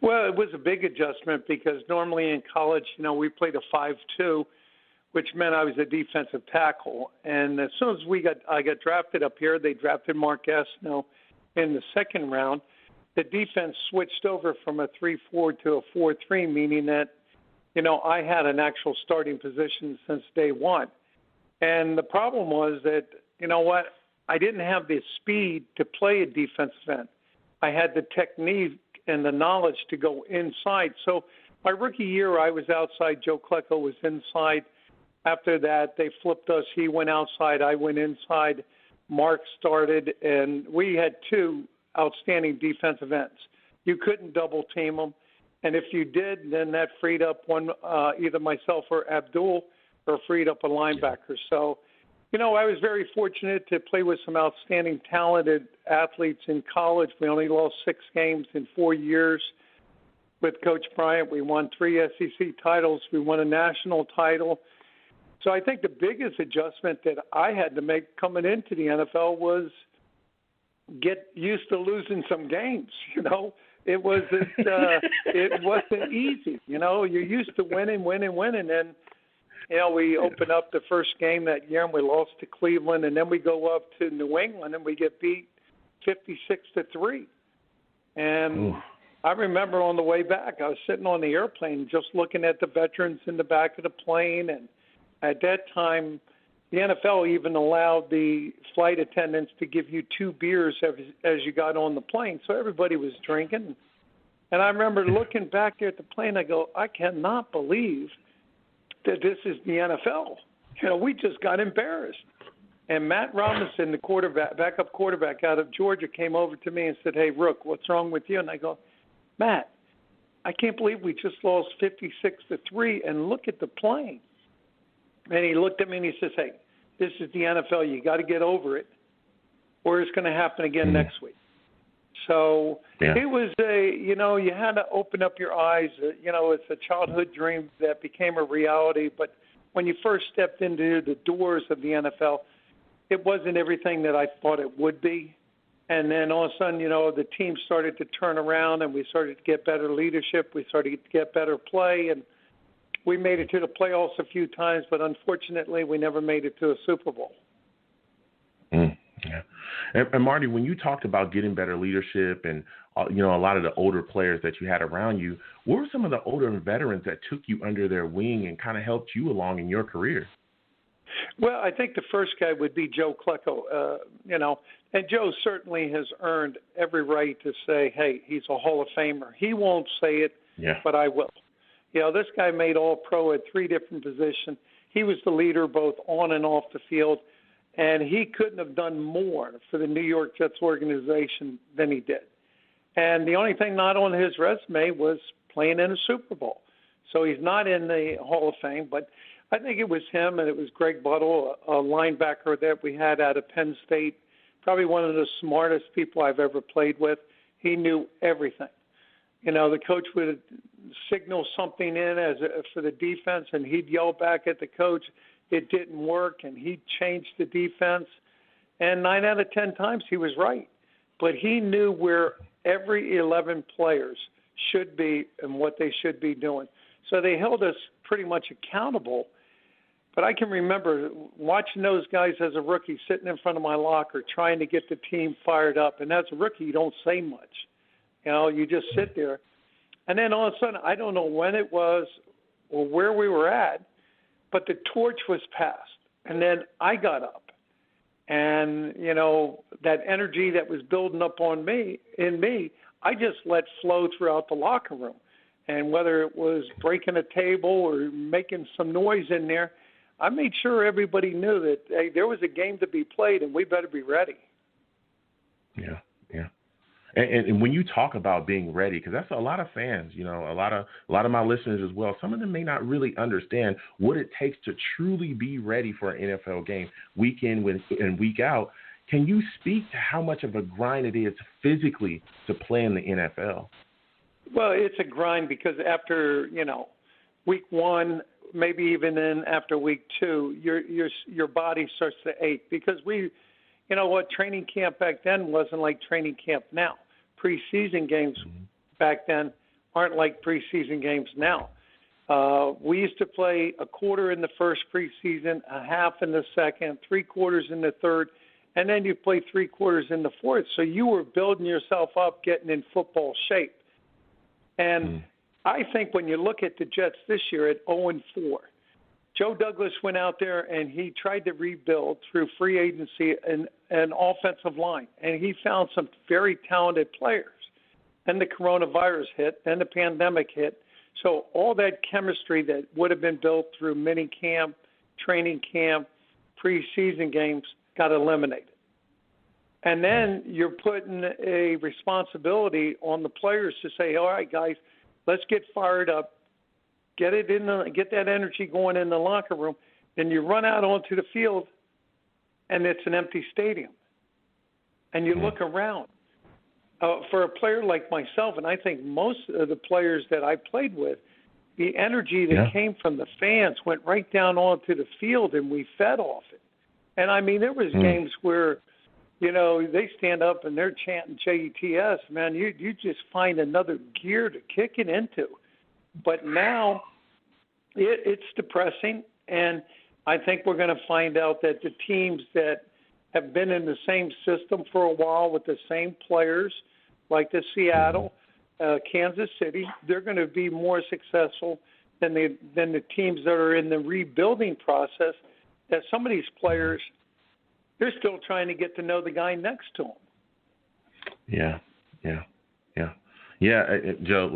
Well, it was a big adjustment because normally in college, we played a 5-2, which meant I was a defensive tackle. And as soon as I got drafted up here, they drafted Mark Gastineau in the second round. The defense switched over from a 3-4 to a 4-3, meaning that, I had an actual starting position since day one. And the problem was that, I didn't have the speed to play a defensive end. I had the technique and the knowledge to go inside. So my rookie year, I was outside. Joe Klecko was inside. After that, they flipped us. He went outside. I went inside. Mark started, and we had two outstanding defensive ends. You couldn't double team them. And if you did, then that freed up one, either myself or Abdul, or freed up a linebacker. So, I was very fortunate to play with some outstanding, talented athletes in college. We only lost 6 games in 4 years with Coach Bryant. We won 3 SEC titles. We won a national title. So I think the biggest adjustment that I had to make coming into the NFL was get used to losing some games. It wasn't it wasn't easy. You're used to winning, and we open up the first game that year and we lost to Cleveland, and then we go up to New England and we get beat 56-3. And Ooh. I remember on the way back, I was sitting on the airplane just looking at the veterans in the back of the plane, and at that time, the NFL even allowed the flight attendants to give you 2 beers as you got on the plane. So everybody was drinking. And I remember looking back there at the plane, I go, I cannot believe that this is the NFL. We just got embarrassed. And Matt Robinson, the backup quarterback out of Georgia, came over to me and said, "Hey, Rook, what's wrong with you?" And I go, "Matt, I can't believe we just lost 56-3, and look at the plane." And he looked at me and he says, "Hey, this is the NFL. You got to get over it, or it's going to happen again next week." So It was you had to open up your eyes. It's a childhood dream that became a reality. But when you first stepped into the doors of the NFL, it wasn't everything that I thought it would be. And then all of a sudden, the team started to turn around, and we started to get better leadership. We started to get better play, and we made it to the playoffs a few times, but unfortunately, we never made it to a Super Bowl. Yeah. And Marty, when you talked about getting better leadership and a lot of the older players that you had around you, what were some of the older veterans that took you under their wing and kind of helped you along in your career? Well, I think the first guy would be Joe Klecko, and Joe certainly has earned every right to say, hey, he's a Hall of Famer. He won't say it, but I will. This guy made All-Pro at 3 different positions. He was the leader both on and off the field, and he couldn't have done more for the New York Jets organization than he did. And the only thing not on his resume was playing in a Super Bowl. So he's not in the Hall of Fame, but I think it was him and it was Greg Buttle, a linebacker that we had out of Penn State, probably one of the smartest people I've ever played with. He knew everything. The coach would signal something in for the defense, and he'd yell back at the coach. It didn't work, and he'd change the defense. And 9 out of 10 times he was right. But he knew where every 11 players should be and what they should be doing. So they held us pretty much accountable. But I can remember watching those guys as a rookie sitting in front of my locker trying to get the team fired up. And as a rookie, you don't say much. You just sit there. And then all of a sudden, I don't know when it was or where we were at, but the torch was passed. And then I got up. And, that energy that was building up in me, I just let flow throughout the locker room. And whether it was breaking a table or making some noise in there, I made sure everybody knew that, hey, there was a game to be played and we better be ready. Yeah. And when you talk about being ready, because that's a lot of fans, a lot of my listeners as well, some of them may not really understand what it takes to truly be ready for an NFL game week in and week out. Can you speak to how much of a grind it is physically to play in the NFL? Well, it's a grind because after, week 1, maybe even in after week 2, your body starts to ache because training camp back then wasn't like training camp now. Preseason games back then aren't like preseason games now. We used to play a quarter in the first preseason, a half in the second, 3 quarters in the third, and then you play 3 quarters in the fourth. So you were building yourself up, getting in football shape. And I think when you look at the Jets this year at 0-4, Joe Douglas went out there and he tried to rebuild through free agency and offensive line, and he found some very talented players. Then the coronavirus hit, then the pandemic hit. So all that chemistry that would have been built through mini camp, training camp, preseason games got eliminated. And then you're putting a responsibility on the players to say, all right, guys, let's get fired up, get that energy going in the locker room. Then you run out onto the field, and it's an empty stadium. And you look around. For a player like myself, and I think most of the players that I played with, the energy that came from the fans went right down onto the field, and we fed off it. And, I mean, there was games where, they stand up and they're chanting JETS. Man, you just find another gear to kick it into. But now it's depressing, and I think we're going to find out that the teams that have been in the same system for a while with the same players, like the Seattle, Kansas City, they're going to be more successful than the teams that are in the rebuilding process. That some of these players, they're still trying to get to know the guy next to them. Joe,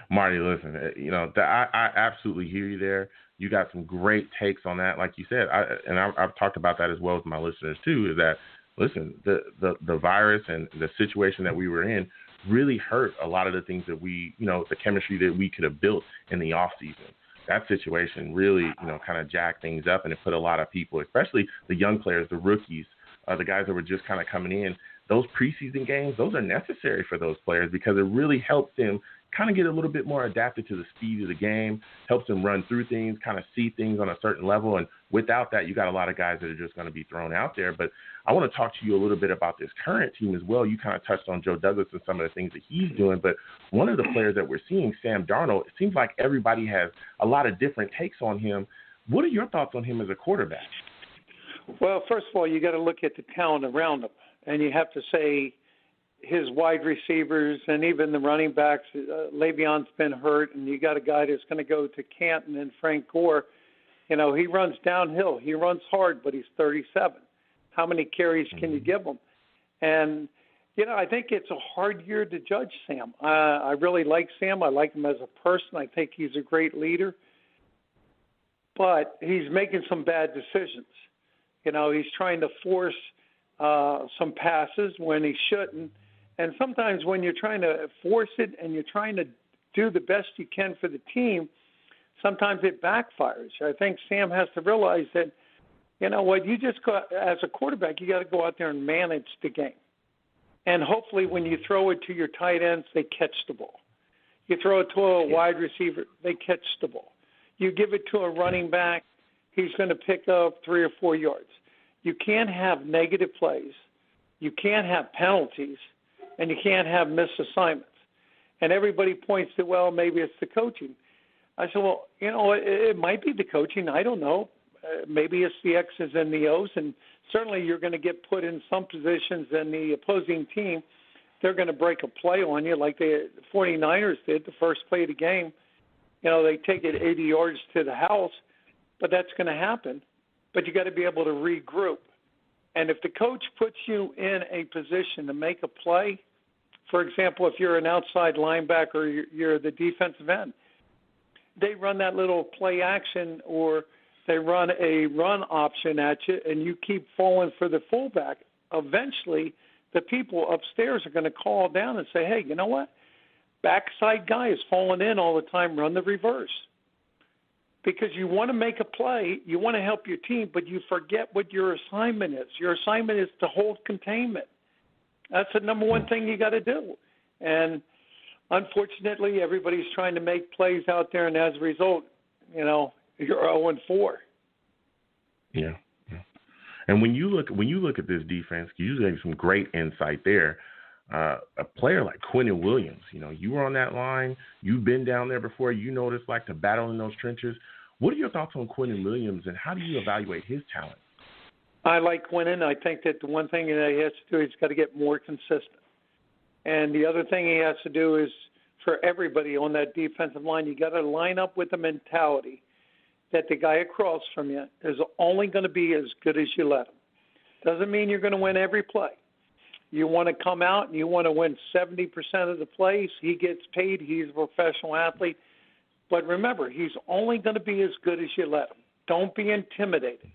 Marty, listen, I absolutely hear you there. You got some great takes on that, like you said, I've talked about that as well as my listeners too. Is that, listen, the virus and the situation that we were in really hurt a lot of the things that we, the chemistry that we could have built in the off season. That situation really, kind of jacked things up, and it put a lot of people, especially the young players, the rookies, the guys that were just kind of coming in. Those preseason games, those are necessary for those players because it really helps them kind of get a little bit more adapted to the speed of the game, helps them run through things, kind of see things on a certain level. And without that, you got a lot of guys that are just going to be thrown out there. But I want to talk to you a little bit about this current team as well. You kind of touched on Joe Douglas and some of the things that he's doing. But one of the players that we're seeing, Sam Darnold, it seems like everybody has a lot of different takes on him. What are your thoughts on him as a quarterback? Well, first of all, you got to look at the talent around him. And you have to say his wide receivers and even the running backs, Le'Veon's been hurt, and you got a guy that's going to go to Canton and Frank Gore. He runs downhill. He runs hard, but he's 37. How many carries can you give him? And, I think it's a hard year to judge Sam. I really like Sam. I like him as a person. I think he's a great leader. But he's making some bad decisions. He's trying to force some passes when he shouldn't. And sometimes when you're trying to force it and you're trying to do the best you can for the team, sometimes it backfires. I think Sam has to realize that, you just got, as a quarterback, you got to go out there and manage the game. And hopefully when you throw it to your tight ends, they catch the ball. You throw it to a wide receiver, they catch the ball. You give it to a running back, he's going to pick up 3 or 4 yards. You can't have negative plays, you can't have penalties, and you can't have missed assignments. And everybody points to, well, maybe it's the coaching. I said, well, it might be the coaching. I don't know. Maybe it's the X's and the O's, and certainly you're going to get put in some positions in the opposing team. They're going to break a play on you like the 49ers did the first play of the game. They take it 80 yards to the house, but that's going to happen. But you got to be able to regroup. And if the coach puts you in a position to make a play, for example, if you're an outside linebacker, you're the defensive end, they run that little play action or they run a run option at you and you keep falling for the fullback, eventually the people upstairs are going to call down and say, hey, you know what? Backside guy is falling in all the time, run the reverse. Because you want to make a play, you want to help your team, but you forget what your assignment is. Your assignment is to hold containment. That's the number one thing you got to do. And unfortunately, everybody's trying to make plays out there, and as a result, you're 0-4. Yeah. And when you look at this defense, you gave some great insight there. A player like Quinnen Williams, you were on that line. You've been down there before. You know what it's like to battle in those trenches. What are your thoughts on Quinnen Williams, and how do you evaluate his talent? I like Quinnen. I think that the one thing that he has to do, he's got to get more consistent. And the other thing he has to do is, for everybody on that defensive line, you got to line up with the mentality that the guy across from you is only going to be as good as you let him. Doesn't mean you're going to win every play. You want to come out and you want to win 70% of the plays. He gets paid. He's a professional athlete. But remember, he's only going to be as good as you let him. Don't be intimidated.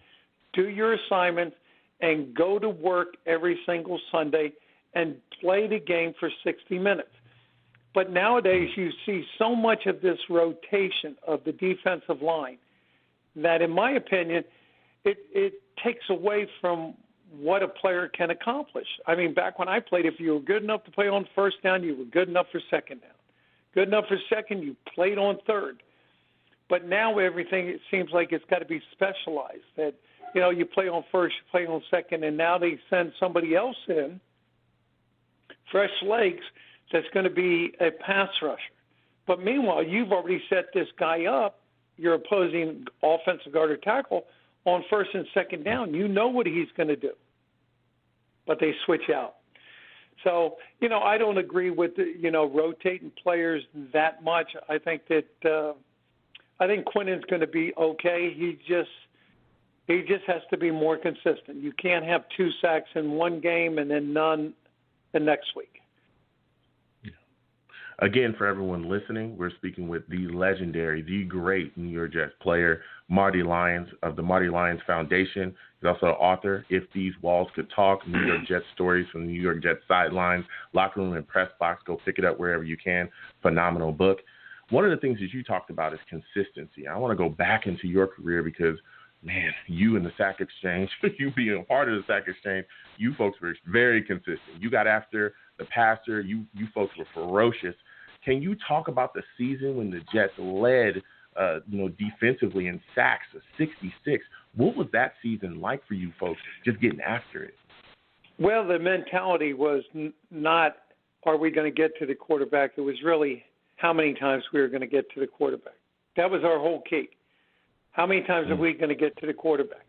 Do your assignments and go to work every single Sunday and play the game for 60 minutes. But nowadays you see so much of this rotation of the defensive line that, in my opinion, it takes away from what a player can accomplish. I mean, back when I played, if you were good enough to play on first down, you were good enough for second down. Good enough for second, you played on third. But now everything, it seems like it's got to be specialized, that, you play on first, you play on second, and now they send somebody else in, fresh legs, that's going to be a pass rusher. But meanwhile, you've already set this guy up, your opposing offensive guard or tackle, on first and second down. You know what he's going to do. But they switch out. So, I don't agree with, rotating players that much. I think that I think Quinnen's going to be okay. He just has to be more consistent. You can't have 2 sacks in one game and then none the next week. Again, for everyone listening, we're speaking with the legendary, the great New York Jets player, Marty Lyons of the Marty Lyons Foundation. He's also an author, If These Walls Could Talk, New York Jets stories from the New York Jets sidelines, locker room, and press box. Go pick it up wherever you can. Phenomenal book. One of the things that you talked about is consistency. I want to go back into your career because, man, you in the Sack Exchange, you being a part of the Sack Exchange, you folks were very consistent. You got after the passer. You folks were ferocious. Can you talk about the season when the Jets led, defensively in sacks of 66? What was that season like for you folks, just getting after it? Well, the mentality was not, are we going to get to the quarterback? It was really how many times we were going to get to the quarterback. That was our whole key. How many times are we going to get to the quarterback?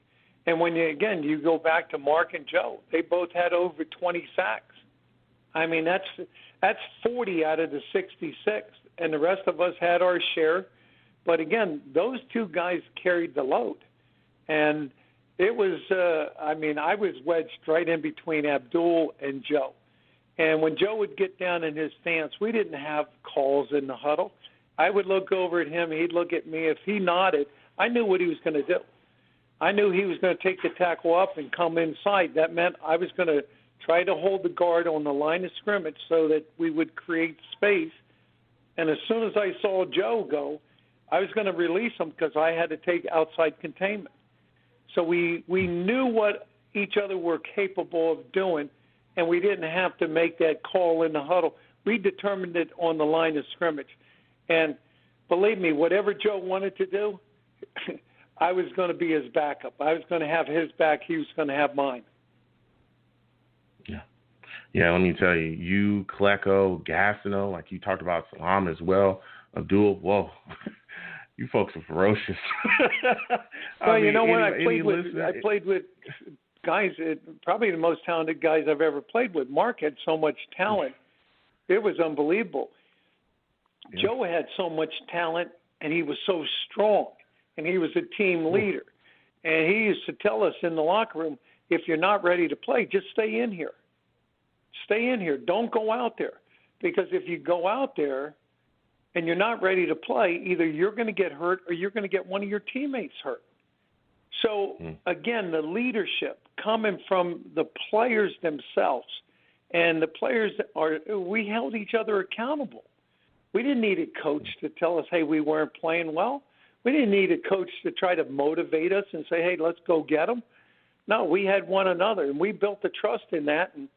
And when you go back to Mark and Joe, they both had over 20 sacks. I mean, that's 40 out of the 66, and the rest of us had our share. But again, those 2 guys carried the load, and it was. I was wedged right in between Abdul and Joe. And when Joe would get down in his stance, we didn't have calls in the huddle. I would look over at him, he'd look at me. If he nodded, I knew what he was going to do. I knew he was going to take the tackle up and come inside. That meant I was going to try to hold the guard on the line of scrimmage so that we would create space. And as soon as I saw Joe go, I was going to release him because I had to take outside containment. So we knew what each other were capable of doing, and we didn't have to make that call in the huddle. We determined it on the line of scrimmage. And believe me, whatever Joe wanted to do, I was going to be his backup. I was going to have his back. He was going to have mine. Yeah, let me tell you, Klecko, Gassino, like you talked about Salam as well, Abdul, whoa, you folks are ferocious. Well, I played with guys, probably the most talented guys I've ever played with. Mark had so much talent. It was unbelievable. Yeah. Joe had so much talent, and he was so strong, and he was a team leader. And he used to tell us in the locker room, if you're not ready to play, just stay in here. Stay in here. Don't go out there. Because if you go out there and you're not ready to play, either you're going to get hurt or you're going to get one of your teammates hurt. So, again, the leadership coming from the players themselves, and the players we held each other accountable. We didn't need a coach to tell us, hey, we weren't playing well. We didn't need a coach to try to motivate us and say, hey, let's go get them. No, we had one another, and we built the trust in that. And,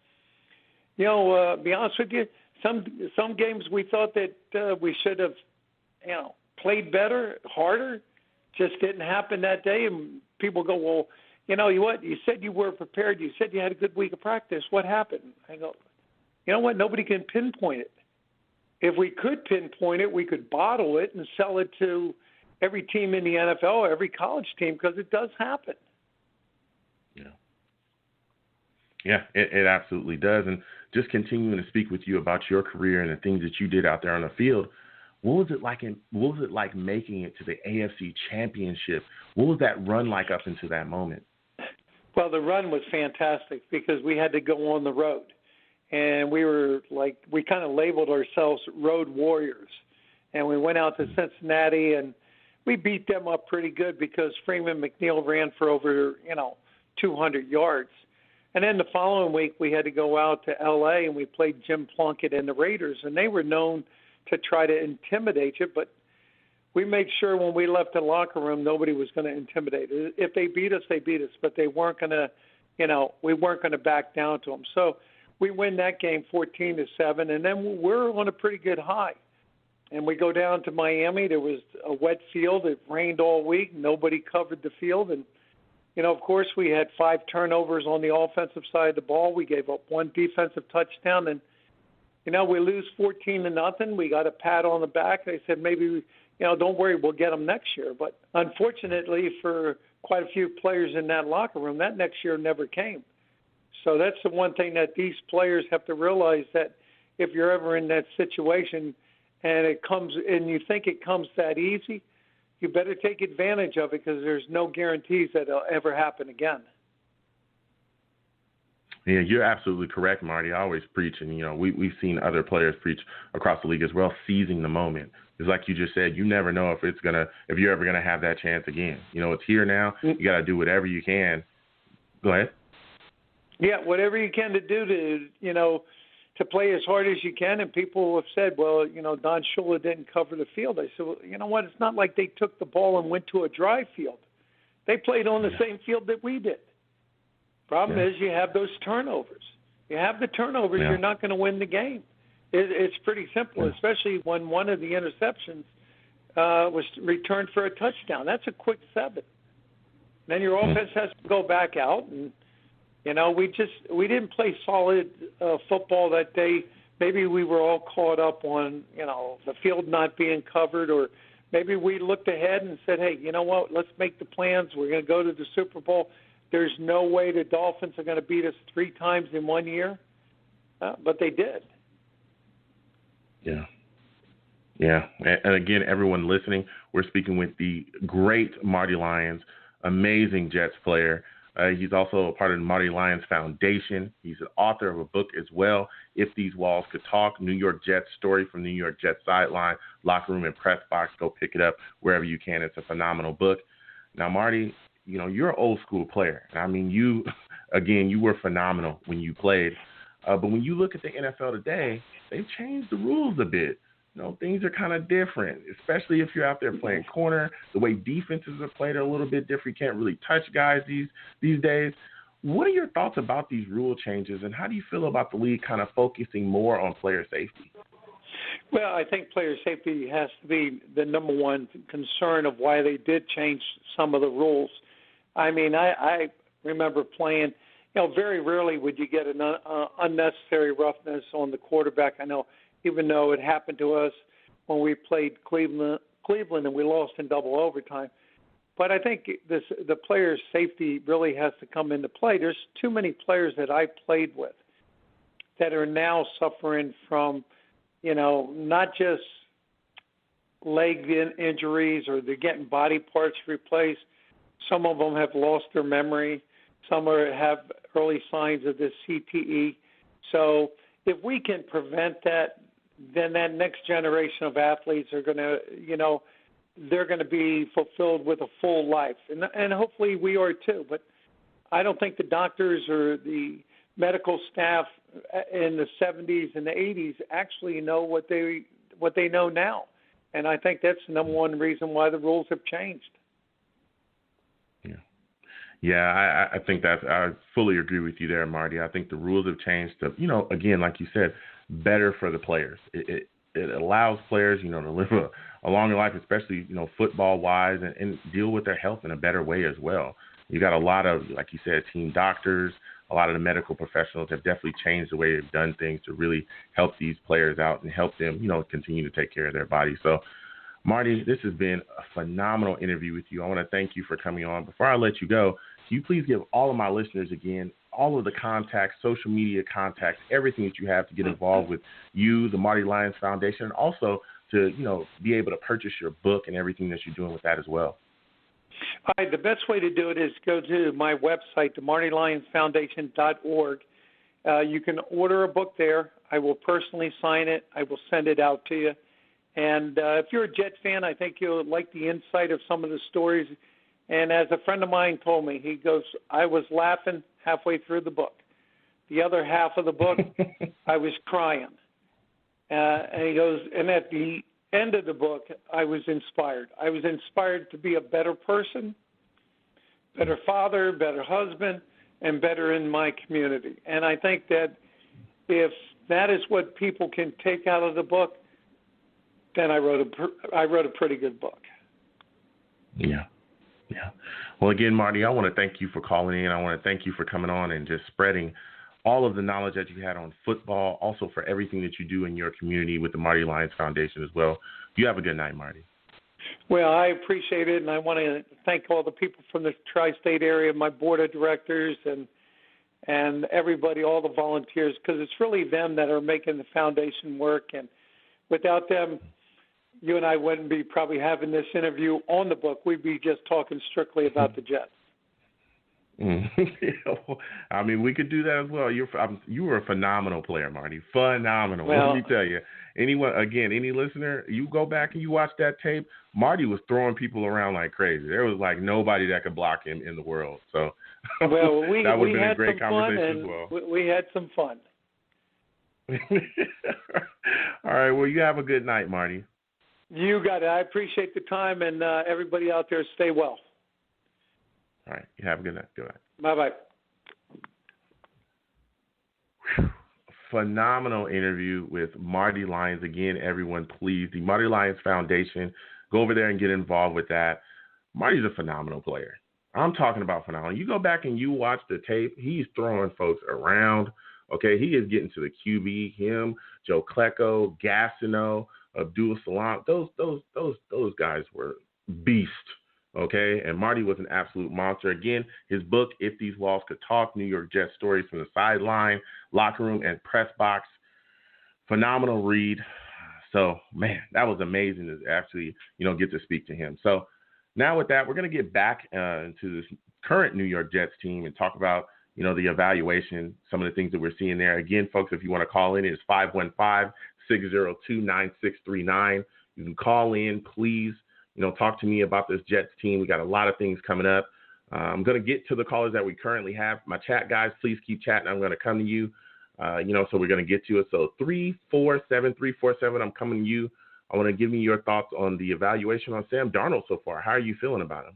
be honest with you, some games we thought that we should have, played better, harder. Just didn't happen that day, and people go, well, you know what? You said you were prepared. You said you had a good week of practice. What happened? I go, you know what? Nobody can pinpoint it. If we could pinpoint it, we could bottle it and sell it to every team in the NFL, every college team, because it does happen. Yeah, it absolutely does. And just continuing to speak with you about your career and the things that you did out there on the field, what was it like making it to the AFC Championship? What was that run like up into that moment? Well, the run was fantastic because we had to go on the road. And we kind of labeled ourselves road warriors. And we went out to Cincinnati, and we beat them up pretty good because Freeman McNeil ran for over, 200 yards. And then the following week, we had to go out to L.A., and we played Jim Plunkett and the Raiders, and they were known to try to intimidate you, but we made sure when we left the locker room, nobody was going to intimidate us. If they beat us, they beat us, but they weren't going to, we weren't going to back down to them. So we win that game 14-7, and then we're on a pretty good high. And we go down to Miami. There was a wet field. It rained all week. Nobody covered the field. And, of course, we had 5 turnovers on the offensive side of the ball. We gave up 1 defensive touchdown. And, we lose 14-0. We got a pat on the back. They said maybe, don't worry, we'll get them next year. But unfortunately for quite a few players in that locker room, that next year never came. So that's the one thing that these players have to realize, that if you're ever in that situation and it comes and you think it comes that easy, you better take advantage of it because there's no guarantees that it'll ever happen again. Yeah, you're absolutely correct, Marty. I always preach, and, we've seen other players preach across the league as well, seizing the moment. It's like you just said, you never know if you're ever going to have that chance again. It's here now. You got to do whatever you can. Go ahead. Yeah, whatever you can to do to play as hard as you can. And people have said, well, Don Shula didn't cover the field. I said, well, you know what? It's not like they took the ball and went to a dry field. They played on the same field that we did. Problem is you have those turnovers. You have the turnovers, you're not going to win the game. It's pretty simple, especially when one of the interceptions was returned for a touchdown. That's a quick 7. Then your offense has to go back out, and we didn't play solid football that day. Maybe we were all caught up on the field not being covered, or maybe we looked ahead and said, hey, you know what? Let's make the plans. We're going to go to the Super Bowl. There's no way the Dolphins are going to beat us 3 times in 1 year, but they did. Yeah. And again, everyone listening, we're speaking with the great Marty Lyons, amazing Jets player. He's also a part of the Marty Lyons Foundation. He's an author of a book as well, If These Walls Could Talk, New York Jets Story from the New York Jets Sideline, Locker Room, and Press Box. Go pick it up wherever you can. It's a phenomenal book. Now, Marty, you're an old school player. I mean, you were phenomenal when you played. But when you look at the NFL today, they've changed the rules a bit. Things are kind of different, especially if you're out there playing corner. The way defenses are played are a little bit different. You can't really touch guys these days. What are your thoughts about these rule changes, and how do you feel about the league kind of focusing more on player safety? Well, I think player safety has to be the number one concern of why they did change some of the rules. I mean, I remember playing, very rarely would you get an unnecessary roughness on the quarterback. I know, even though it happened to us when we played Cleveland and we lost in double overtime. But I think the player's safety really has to come into play. There's too many players that I played with that are now suffering from, not just leg injuries, or they're getting body parts replaced. Some of them have lost their memory. Some have early signs of this CTE. So if we can prevent that, then that next generation of athletes are going to, they're going to be fulfilled with a full life. And hopefully we are too. But I don't think the doctors or the medical staff in the 70s and the 80s actually know what they know now. And I think that's the number one reason why the rules have changed. Yeah, I think I fully agree with you there, Marty. I think the rules have changed to, again, like you said, better for the players. It allows players, to live a longer life, especially, football-wise, and deal with their health in a better way as well. You got a lot of, like you said, team doctors. A lot of the medical professionals have definitely changed the way they've done things to really help these players out and help them, continue to take care of their bodies. So, Marty, this has been a phenomenal interview with you. I want to thank you for coming on. Before I let you go, can you please give all of my listeners, again, all of the contacts, social media contacts, everything that you have to get involved with you, the Marty Lyons Foundation, and also to, be able to purchase your book and everything that you're doing with that as well? All right, the best way to do it is go to my website, themartylyonsfoundation.org. You can order a book there. I will personally sign it. I will send it out to you. And if you're a Jet fan, I think you'll like the insight of some of the stories. And as a friend of mine told me, he goes, I was laughing halfway through the book. The other half of the book, I was crying. And he goes, and at the end of the book, I was inspired. I was inspired to be a better person, better father, better husband, and better in my community. And I think that if that is what people can take out of the book, then I wrote a pretty good book. Yeah. Well, again, Marty, I want to thank you for calling in. I want to thank you for coming on and just spreading all of the knowledge that you had on football, also for everything that you do in your community with the Marty Lyons Foundation as well. You have a good night, Marty. Well, I appreciate it, and I want to thank all the people from the tri-state area, my board of directors, and everybody, all the volunteers, because it's really them that are making the foundation work. And without them, you and I wouldn't be probably having this interview on the book. We'd be just talking strictly about the Jets. I mean, we could do that as well. You were a phenomenal player, Marty. Phenomenal. Well, let me tell you. Any listener, you go back and you watch that tape, Marty was throwing people around like crazy. There was like nobody that could block him in the world. So well, that would have been a great some conversation fun, as well. We had some fun. All right. Well, you have a good night, Marty. You got it. I appreciate the time, and everybody out there, stay well. All right. You have a good night. Good night. Bye-bye. Phenomenal interview with Marty Lyons. Again, everyone, please, the Marty Lyons Foundation, go over there and get involved with that. Marty's a phenomenal player. I'm talking about phenomenal. You go back and you watch the tape, he's throwing folks around. Okay, he is getting to the QB, him, Joe Klecko, Gastineau, Abdul Salam. Those guys were beasts. Okay, and Marty was an absolute monster. Again, his book, If These Walls Could Talk, New York Jets Stories from the Sideline, Locker Room, and Press Box. Phenomenal read. So, man, that was amazing to actually, get to speak to him. So now with that, we're going to get back into this current New York Jets team and talk about, the evaluation, some of the things that we're seeing there. Again, folks, if you want to call in, it's 515-602-9639. You can call in, please. Talk to me about this Jets team. We got a lot of things coming up. I'm going to get to the callers that we currently have. My chat guys, please keep chatting. I'm going to come to you, so we're going to get to it. So 347, I'm coming to you. I want to give me your thoughts on the evaluation on Sam Darnold so far. How are you feeling about him?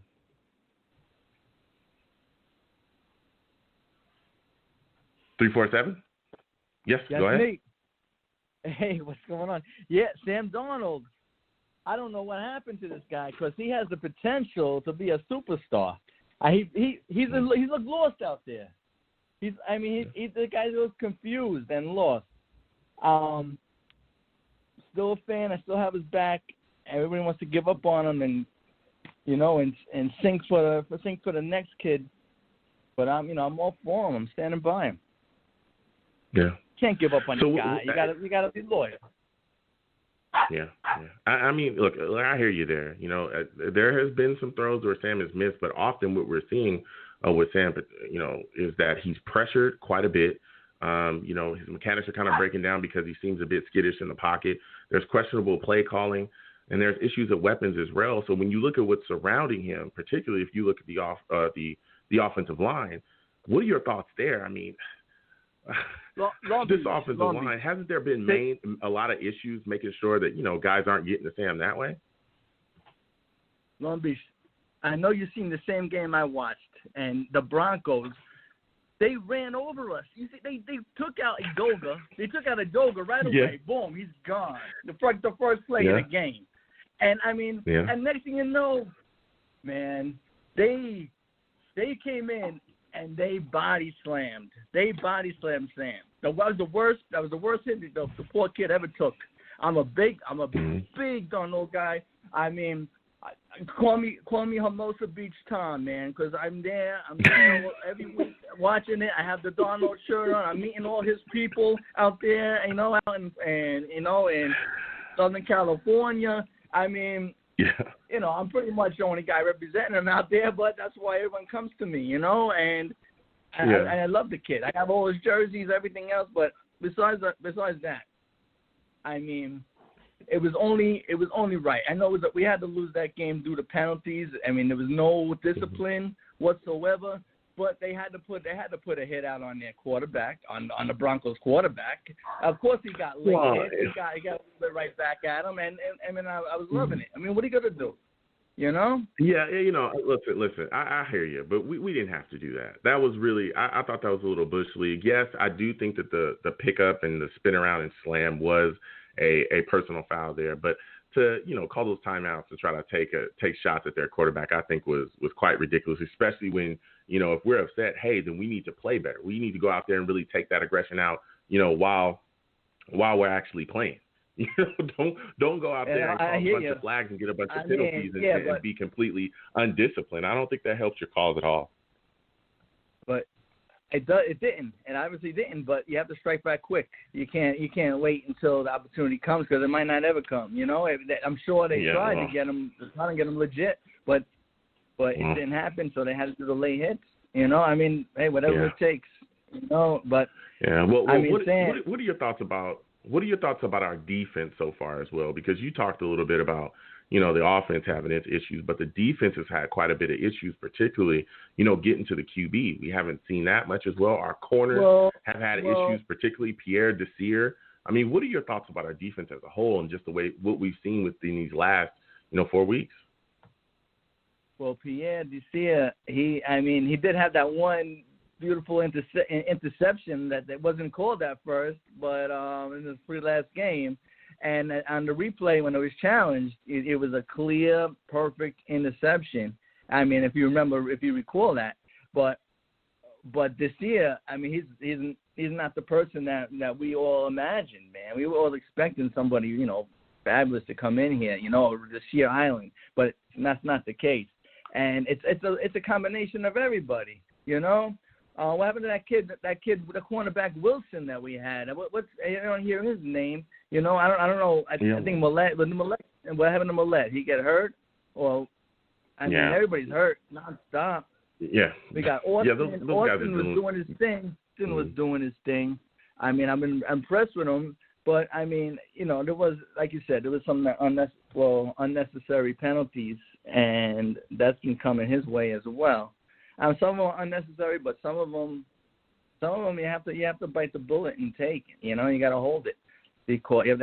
347? Yes, go ahead. Me. Hey, what's going on? Yeah, Sam Darnold. I don't know what happened to this guy because he has the potential to be a superstar. He looked lost out there. He's the guy that was confused and lost. Still a fan. I still have his back. Everybody wants to give up on him and sink for the next kid. But I'm all for him. I'm standing by him. Yeah. Can't give up on the guy. You gotta be loyal. Yeah. I mean, look, I hear you there. There has been some throws where Sam has missed, but often what we're seeing with Sam, is that he's pressured quite a bit. His mechanics are kind of breaking down because he seems a bit skittish in the pocket. There's questionable play calling, and there's issues of weapons as well. So when you look at what's surrounding him, particularly if you look at the offensive line, what are your thoughts there? I mean, this offensive line, hasn't there been a lot of issues making sure that, guys aren't getting to Sam that way? Long Beach, I know you've seen the same game I watched, and the Broncos They ran over us. You see, they took out Idoga. They took out Idoga right away. Boom, he's gone. The first play of the game. And, I mean, and next thing you know, man, they came in and they body slammed. They body slammed Sam. That was the worst hit the poor kid ever took. I'm a big Darnold guy. I mean, call me Hermosa Beach Tom, man, because I'm there every week watching it. I have the Darnold shirt on. I'm meeting all his people out there, out in Southern California. I mean, I'm pretty much the only guy representing him out there, but that's why everyone comes to me, and I love the kid. I have all his jerseys, everything else, but besides that, I mean, it was only right. I know that we had to lose that game due to penalties. I mean, there was no discipline whatsoever. But they had to put a hit out on their quarterback, on the Broncos quarterback. Of course, he got late hit. He got a little bit right back at him, and I mean, I was loving it. I mean, what are you gonna do? Yeah, listen. I hear you, but we didn't have to do that. That was really, I thought that was a little bush league. Yes, I do think that the pickup and the spin around and slam was a personal foul there, but to call those timeouts to try to take shots at their quarterback, I think was quite ridiculous, especially when if we're upset, hey, then we need to play better. We need to go out there and really take that aggression out, while we're actually playing. Don't go out there and call a bunch of flags and get a bunch of penalties and be completely undisciplined. I don't think that helps your cause at all. But it didn't, and obviously didn't. But you have to strike back quick. You can't wait until the opportunity comes, because it might not ever come. I'm sure they tried to get them legit, but it didn't happen. So they had to do the late hits. I mean, hey, whatever it takes. But Well, what are your thoughts about? What are your thoughts about our defense so far as well? Because you talked a little bit about, the offense having its issues, but the defense has had quite a bit of issues, particularly, getting to the QB. We haven't seen that much as well. Our corners have had issues, particularly Pierre Desir. I mean, what are your thoughts about our defense as a whole and just what we've seen within these last, 4 weeks? Well, Pierre Desir, he did have that one beautiful interception that wasn't called at first, but in the last game. And on the replay, when it was challenged, it was a clear, perfect interception. I mean, if you recall that. But this year, I mean, he's not the person that we all imagined, man. We were all expecting somebody, fabulous to come in here, this year Island. But that's not the case. And it's a combination of everybody, What happened to that kid, the cornerback Wilson that we had? I don't hear his name. I don't know. I think Millette. What happened to Millette? He get hurt? Or everybody's hurt nonstop. Yeah. We got Austin. Those Austin was doing his thing. Austin was doing his thing. I mean, I've been impressed with him. But I mean, there was, like you said, there was some unnecessary penalties, and that's been coming his way as well. Some of them are unnecessary, but some of them you have to bite the bullet and take it. You got to hold it, because you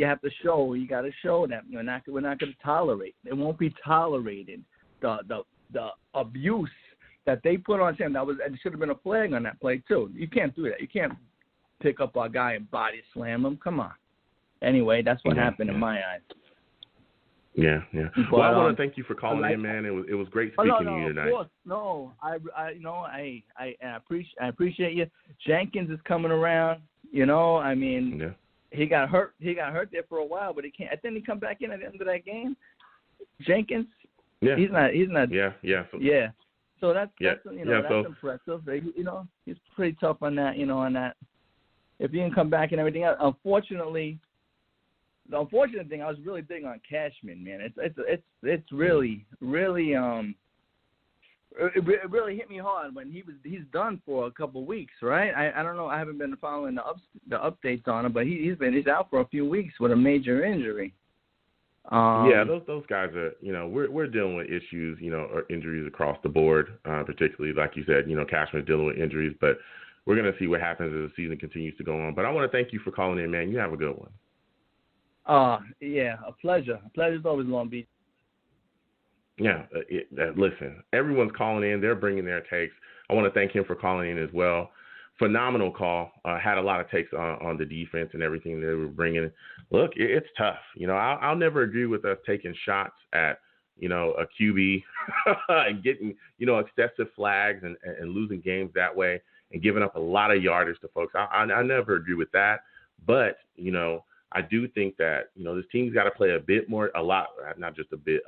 have to show. You got to show that we're not going to tolerate. It won't be tolerated. The abuse that they put on him, it should have been a flag on that play too. You can't do that. You can't pick up our guy and body slam him. Come on. Anyway, that's what happened in my eyes. Yeah. Well, I want to thank you for calling in, man. It was great speaking to you tonight. Of course. No, I appreciate you. Jenkins is coming around. I mean, he got hurt. He got hurt there for a while, but he can't. Didn't he come back in at the end of that game? Jenkins. Yeah. He's not. Yeah. So that's impressive. He's pretty tough on that. On that. If he didn't come back and everything else, unfortunately. The unfortunate thing, I was really big on Cashman, man. It's really it really hit me hard when he's done for a couple of weeks, right? I don't know. I haven't been following the updates on him, but he's out for a few weeks with a major injury. Those guys are, we're dealing with issues, or injuries across the board, particularly like you said, Cashman's dealing with injuries, but we're gonna see what happens as the season continues to go on. But I want to thank you for calling in, man. You have a good one. A pleasure. A pleasure is always Long Beach. Yeah, listen, everyone's calling in. They're bringing their takes. I want to thank him for calling in as well. Phenomenal call. Had a lot of takes on the defense and everything they were bringing. Look, it's tough. I'll never agree with us taking shots at, a QB and getting, excessive flags and losing games that way and giving up a lot of yardage to folks. I never agree with that. But, I do think that, this team's got to play a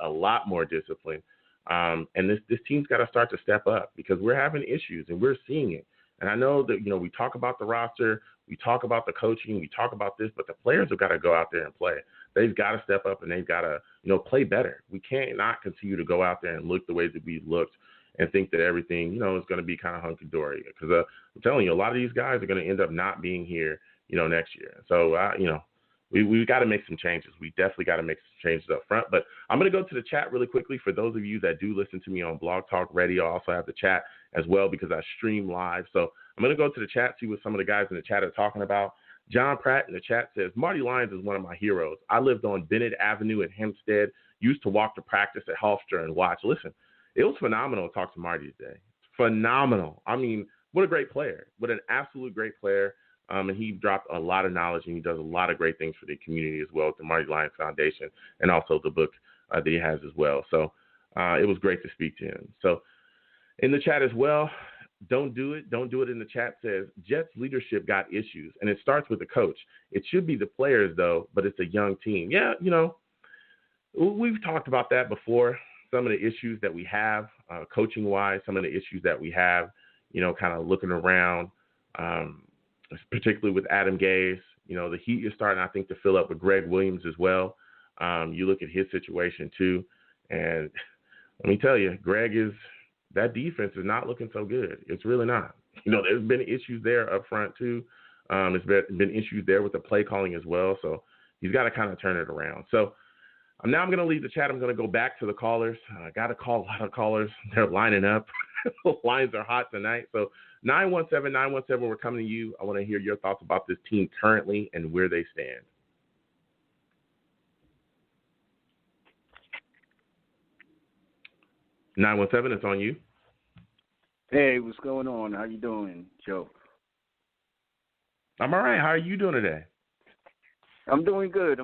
lot more discipline. And this team's got to start to step up because we're having issues and we're seeing it. And I know that, we talk about the roster, we talk about the coaching, we talk about this, but the players have got to go out there and play. They've got to step up and they've got to, play better. We can't not continue to go out there and look the way that we've looked and think that everything, is going to be kind of hunky-dory. Because I'm telling you, a lot of these guys are going to end up not being here, next year. So, we've got to make some changes. We definitely got to make some changes up front. But I'm going to go to the chat really quickly. For those of you that do listen to me on Blog Talk Radio, I also have the chat as well because I stream live. So I'm going to go to the chat, see what some of the guys in the chat are talking about. John Pratt in the chat says, Marty Lyons is one of my heroes. I lived on Bennett Avenue in Hempstead, used to walk to practice at Hofstra and watch. Listen, it was phenomenal to talk to Marty today. Phenomenal. I mean, what a great player. What an absolute great player. And he dropped a lot of knowledge, and he does a lot of great things for the community as well with the Marty Lyons Foundation and also the book that he has as well. So it was great to speak to him. So in the chat as well, don't do it. Don't do it in the chat says, Jets leadership got issues, and it starts with the coach. It should be the players, though, but it's a young team. Yeah, we've talked about that before, some of the issues that we have coaching-wise, some of the issues that we have, kind of looking around, particularly with Adam Gase. The Heat is starting, I think, to fill up with Greg Williams as well. You look at his situation, too, and let me tell you, that defense is not looking so good. It's really not. There's been issues there up front, too. There's been issues there with the play calling as well, so he's got to kind of turn it around. So now I'm going to leave the chat. I'm going to go back to the callers. I got to call a lot of callers. They're lining up. The lines are hot tonight. So 917-917, we're coming to you. I want to hear your thoughts about this team currently and where they stand. (917), it's on you. Hey, what's going on? How you doing, Joe? I'm all right. How are you doing today? I'm doing good.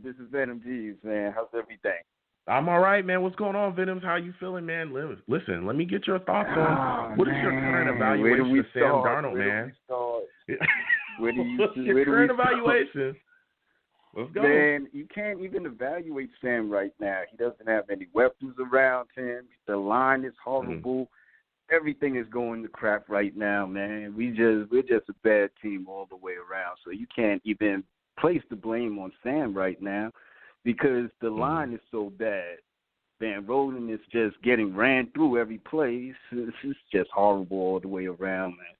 This is Venom G's, man. How's everything? I'm all right, man. What's going on, Venoms? How you feeling, man? Listen, let me get your thoughts on what is your current evaluation of Sam Darnold, man? What's your current evaluation? Let's go. Man, you can't even evaluate Sam right now. He doesn't have any weapons around him. The line is horrible. Everything is going to crap right now, man. We're just a bad team all the way around. So you can't even place the blame on Sam right now because the line is so bad. Van Roten is just getting ran through every place. It's just horrible all the way around, man.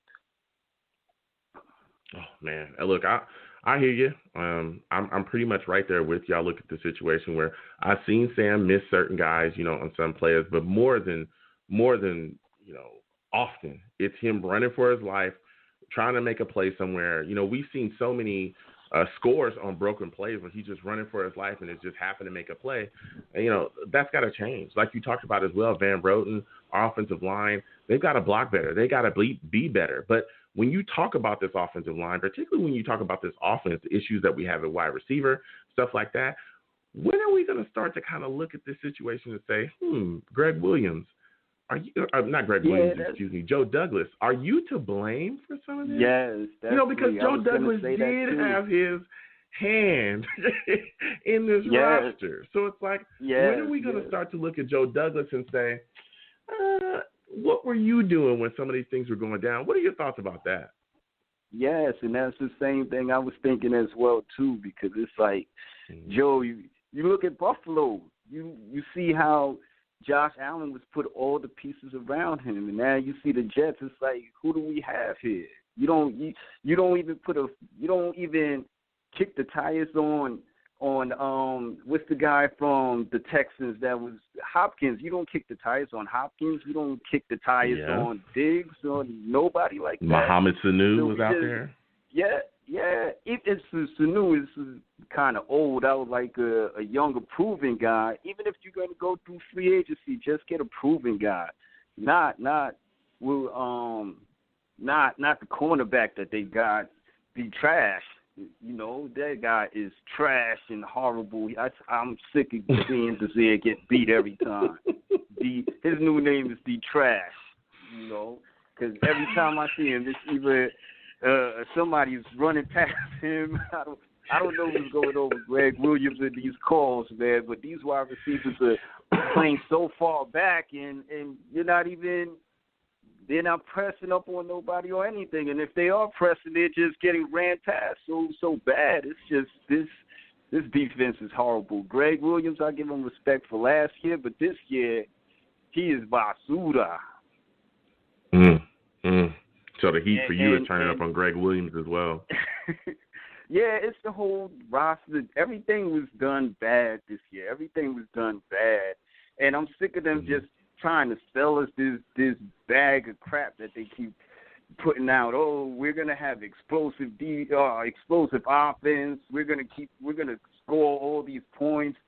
Oh, man. Look, I hear you. I'm pretty much right there with you. I look at the situation where I've seen Sam miss certain guys, on some players, but more than often it's him running for his life, trying to make a play somewhere. We've seen so many scores on broken plays where he's just running for his life and it's just happened to make a play. And, that's got to change. Like you talked about as well, Van Roten, our offensive line, they've got to block better. They got to be better. But when you talk about this offensive line, particularly when you talk about this offense, the issues that we have at wide receiver, stuff like that, when are we going to start to kind of look at this situation and say, Greg Williams, Joe Douglas, are you to blame for some of this? Yes. Because Joe Douglas did have his hand in this roster. So it's like, when are we going to start to look at Joe Douglas and say, what were you doing when some of these things were going down? What are your thoughts about that? Yes, and that's the same thing I was thinking as well, too, because it's like, Joe, you look at Buffalo, you see how Josh Allen was put all the pieces around him, and now you see the Jets. It's like, who do we have here? You don't even kick the tires on what's the guy from the Texans that was Hopkins? You don't kick the tires on Hopkins. You don't kick the tires on Diggs or nobody like that. Mohamed Sanu was out there. Yeah, Yeah, it's Sanu is kind of old. I would like a younger, proven guy. Even if you're going to go through free agency, just get a proven guy. Not the cornerback that they got be trash. You know, that guy is trash and horrible. I'm sick of seeing Desir get beat every time. His new name is the Trash. You know, because every time I see him, it's either somebody's running past him. I don't know what's going on with Greg Williams in these calls, man. But these wide receivers are playing so far back, and they're not pressing up on nobody or anything. And if they are pressing, they're just getting ran past so bad. It's just this defense is horrible. Greg Williams, I give him respect for last year, but this year he is basura. So the heat for you is turning up on Greg Williams as well. Yeah, it's the whole roster. Everything was done bad this year. Everything was done bad. And I'm sick of them just trying to sell us this bag of crap that they keep putting out. Oh, we're going to have explosive offense. We're going to score all these points.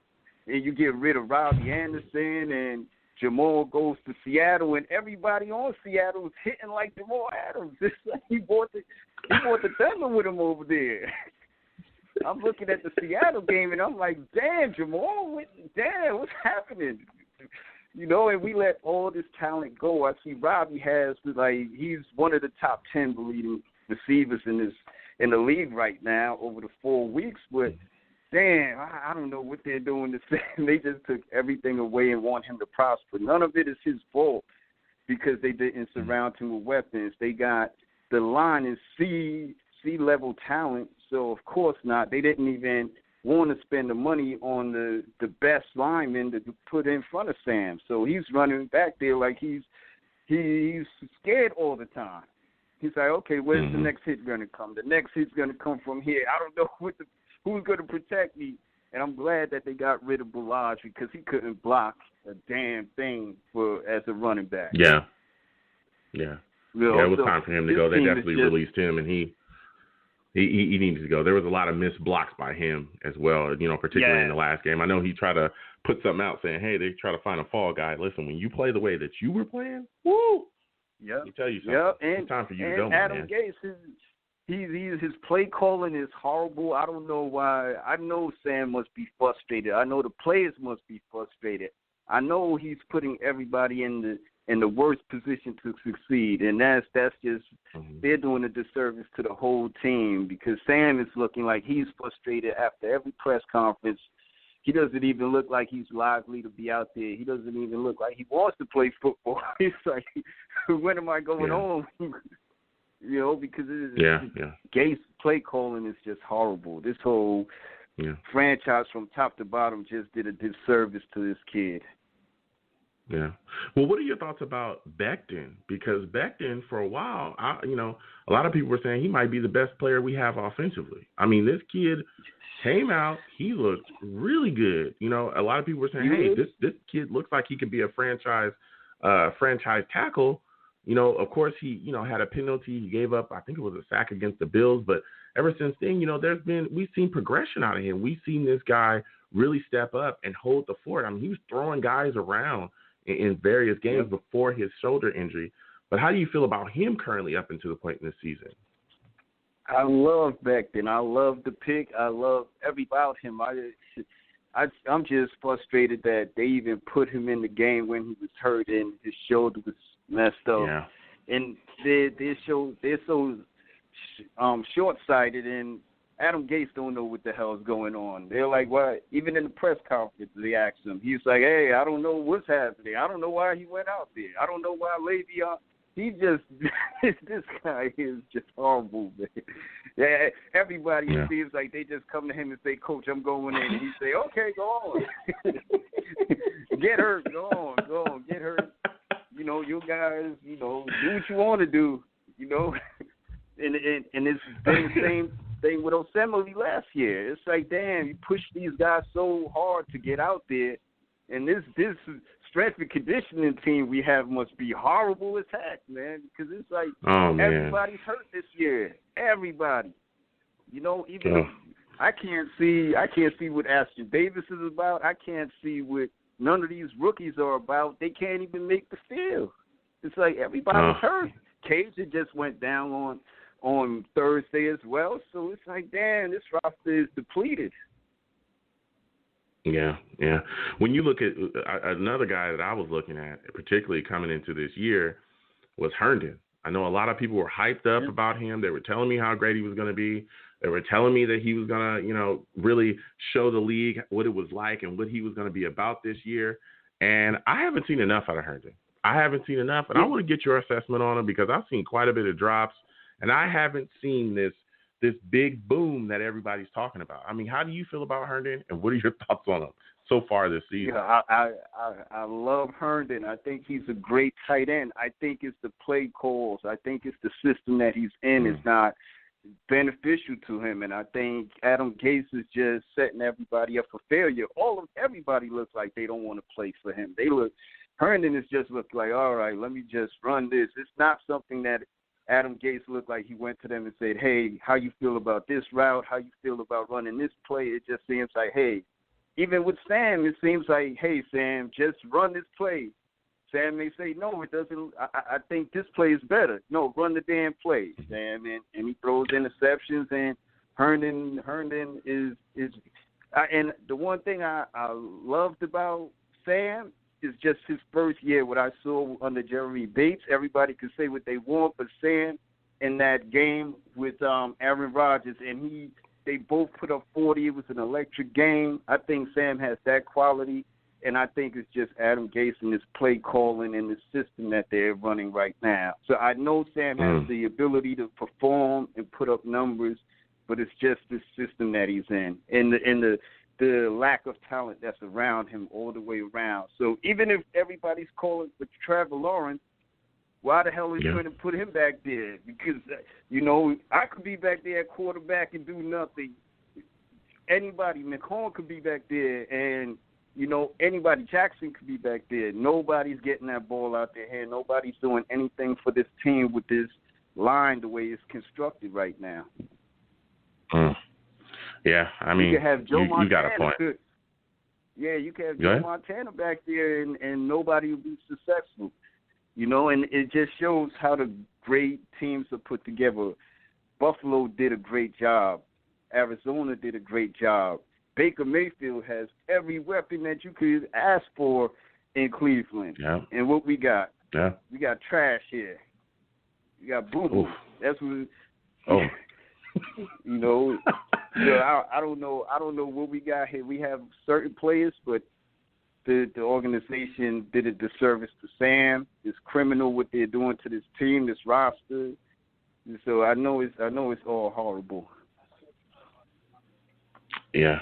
And you get rid of Robbie Anderson and Jamal goes to Seattle, and everybody on Seattle is hitting like Jamal Adams. It's like he bought the Thunder with him over there. I'm looking at the Seattle game, and I'm like, damn, Jamal, what's happening? You know, and we let all this talent go. I see Robbie he's one of the top 10 leading receivers in the league right now over the 4 weeks, but damn, I don't know what they're doing to Sam. They just took everything away and want him to prosper. None of it is his fault because they didn't surround him with weapons. They got the line is C-level talent, so of course not. They didn't even want to spend the money on the best lineman to put in front of Sam. So he's running back there like he's scared all the time. He's like, okay, where's the next hit going to come? The next hit's going to come from here. I don't know who's going to protect me. And I'm glad that they got rid of Ballage because he couldn't block a damn thing as a running back. Yeah. It was time for him to go. They definitely released him, and he needed to go. There was a lot of missed blocks by him as well, particularly in the last game. I know he tried to put something out saying, hey, they try to find a fall guy. Listen, when you play the way that you were playing, woo! Let me tell you something. It's time for you to go, man. Adam Gase, his play calling is horrible. I don't know why. I know Sam must be frustrated. I know the players must be frustrated. I know he's putting everybody in the worst position to succeed, and that's just they're doing a disservice to the whole team because Sam is looking like he's frustrated after every press conference. He doesn't even look like he's lively to be out there. He doesn't even look like he wants to play football. He's like, when am I going home? Because Gase play calling is just horrible. This whole franchise from top to bottom just did a disservice to this kid. Yeah. Well, what are your thoughts about Becton? Because Becton, for a while, a lot of people were saying he might be the best player we have offensively. I mean, this kid came out, he looked really good. A lot of people were saying, hey, this kid looks like he could be a franchise tackle. Of course, he, had a penalty. He gave up, I think it was a sack against the Bills. But ever since then, we've seen progression out of him. We've seen this guy really step up and hold the fort. I mean, he was throwing guys around in various games before his shoulder injury. But how do you feel about him currently up into the point in this season? I love Becton. I love the pick. I love everything about him. I'm just frustrated that they even put him in the game when he was hurt and his shoulder was messed up. Yeah. And they're so short-sighted, and Adam Gase don't know what the hell is going on. They're like, what? Even in the press conference, they asked him. He's like, hey, I don't know what's happening. I don't know why he went out there. I don't know why Le'Veon. He just, this guy is just horrible, man. Yeah, everybody seems like they just come to him and say, Coach, I'm going in. And he say, okay, go on. Get hurt, go on, get hurt. You guys, do what you want to do, And it's the same thing with Osemele last year. It's like, damn, you push these guys so hard to get out there, and this strength and conditioning team we have must be horrible as heck, man, because it's like everybody's hurt this year. Everybody. Even I can't see what Ashton Davis is about. I can't see what none of these rookies are about. They can't even make the field. It's like everybody's hurt. Cage just went down on Thursday as well. So it's like, damn, this roster is depleted. Yeah. When you look at another guy that I was looking at, particularly coming into this year, was Herndon. I know a lot of people were hyped up about him. They were telling me how great he was going to be. They were telling me that he was going to, really show the league what it was like and what he was going to be about this year. And I haven't seen enough out of Herndon. I haven't seen enough. And I want to get your assessment on him because I've seen quite a bit of drops, and I haven't seen this big boom that everybody's talking about. I mean, how do you feel about Herndon, and what are your thoughts on him so far this season? Yeah, I love Herndon. I think he's a great tight end. I think it's the play calls. I think it's the system that he's in is not beneficial to him, and I think Adam Gase is just setting everybody up for failure. Everybody looks like they don't want to play for him. Herndon is just look like, all right, let me just run this. It's not something that Adam Gase looked like he went to them and said, hey, how you feel about this route? How you feel about running this play? It just seems like, hey, even with Sam, it seems like, hey, Sam, just run this play. Sam may say, no, it doesn't. I think this play is better. No, run the damn play, Sam. And he throws interceptions, and Herndon is and the one thing I loved about Sam is just his first year, what I saw under Jeremy Bates. Everybody could say what they want, but Sam in that game with Aaron Rodgers, and they both put up 40. It was an electric game. I think Sam has that quality, and I think it's just Adam Gase and his play calling and the system that they're running right now. So I know Sam has the ability to perform and put up numbers, but it's just the system that he's in and the lack of talent that's around him all the way around. So even if everybody's calling for Trevor Lawrence, why the hell are you going to put him back there? Because, I could be back there at quarterback and do nothing. Anybody, McCollum could be back there, and, anybody, Jackson could be back there. Nobody's getting that ball out their hand. Nobody's doing anything for this team with this line the way it's constructed right now. Yeah, I mean, you can have Joe Montana. You got a point. You can have Joe Montana back there, and nobody will be successful. And it just shows how the great teams are put together. Buffalo did a great job. Arizona did a great job. Baker Mayfield has every weapon that you could ask for in Cleveland. Yeah. And what we got? Yeah. We got trash here. We got boo-boo. That's what. Oh. I don't know what we got here. We have certain players, but the organization did a disservice to Sam. It's criminal what they're doing to this team, this roster. So I know it's all horrible. Yeah.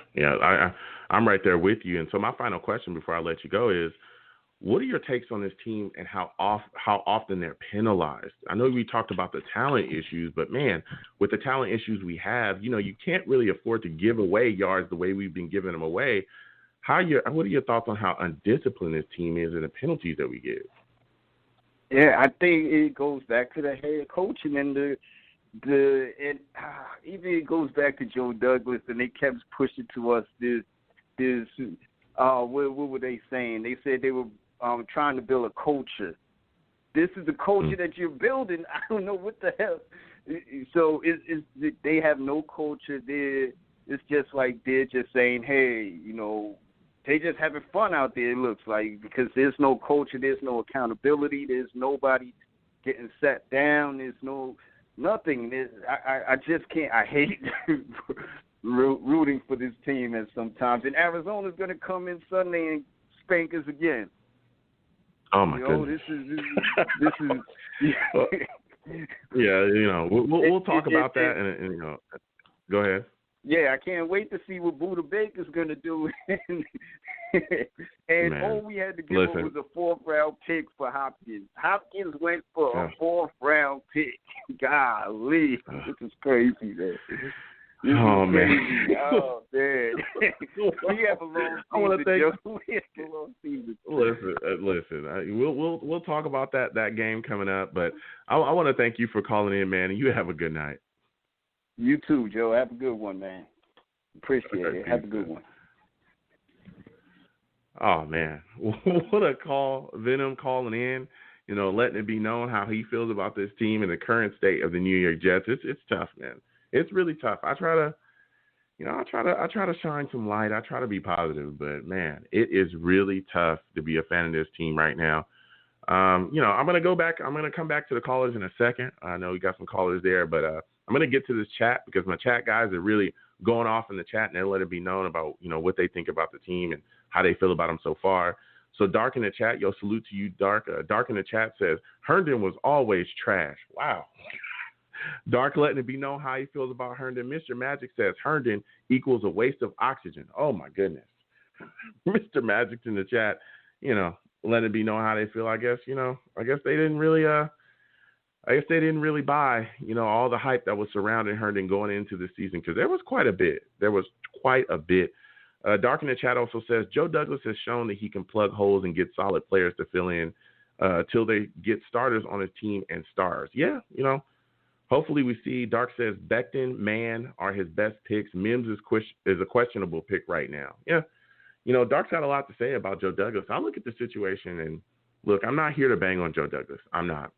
I'm right there with you. And so my final question before I let you go is, what are your takes on this team and how often they're penalized? I know we talked about the talent issues, but, man, with the talent issues we have, you can't really afford to give away yards the way we've been giving them away. What are your thoughts on how undisciplined this team is and the penalties that we give? Yeah, I think it goes back to the head coaching and even it goes back to Joe Douglas, and they kept pushing to us this what were they saying? They said they were trying to build a culture. This is the culture that you're building. I don't know what the hell. So they have no culture there. It's just like they're just saying, hey, they just having fun out there, it looks like, because there's no culture, there's no accountability, there's nobody getting sat down, there's nothing. I just can't. I hate rooting for this team at sometimes. And Arizona's going to come in Sunday and spank us again. Oh, my goodness. This is yeah, we'll talk about that. And go ahead. Yeah, I can't wait to see what Buda Baker's going to do. And all we had to give him was a 4th-round pick for Hopkins. Hopkins went for a 4th-round pick. Golly, this is crazy, man. Oh, man. Oh, man. We have a long season. Listen. We'll talk about that game coming up, but I want to thank you for calling in, man, and you have a good night. You too, Joe. Have a good one, man. Appreciate it. Have a good one. Oh, man. What a call. Venom calling in, letting it be known how he feels about this team and the current state of the New York Jets. It's tough, man. It's really tough. I try to shine some light. I try to be positive, but man, it is really tough to be a fan of this team right now. I'm going to come back to the callers in a second. I know we got some callers there, but I'm going to get to this chat because my chat guys are really going off in the chat and they're letting it be known about, what they think about the team and how they feel about them so far. So Dark in the chat, salute to you, Dark. Dark in the chat says, Herndon was always trash. Wow. Dark letting it be known how he feels about Herndon. Mr. Magic says Herndon equals a waste of oxygen. Oh, my goodness. Mr. Magic's in the chat, letting it be known how they feel. I guess they didn't really buy, all the hype that was surrounding Herndon going into the season because there was quite a bit. Dark in the chat also says Joe Douglas has shown that he can plug holes and get solid players to fill in till they get starters on his team and stars. Yeah, hopefully we see. Dark says Becton, Mann are his best picks. Mims is a questionable pick right now. Yeah, Dark's got a lot to say about Joe Douglas. I look at the situation and look, I'm not here to bang on Joe Douglas. I'm not.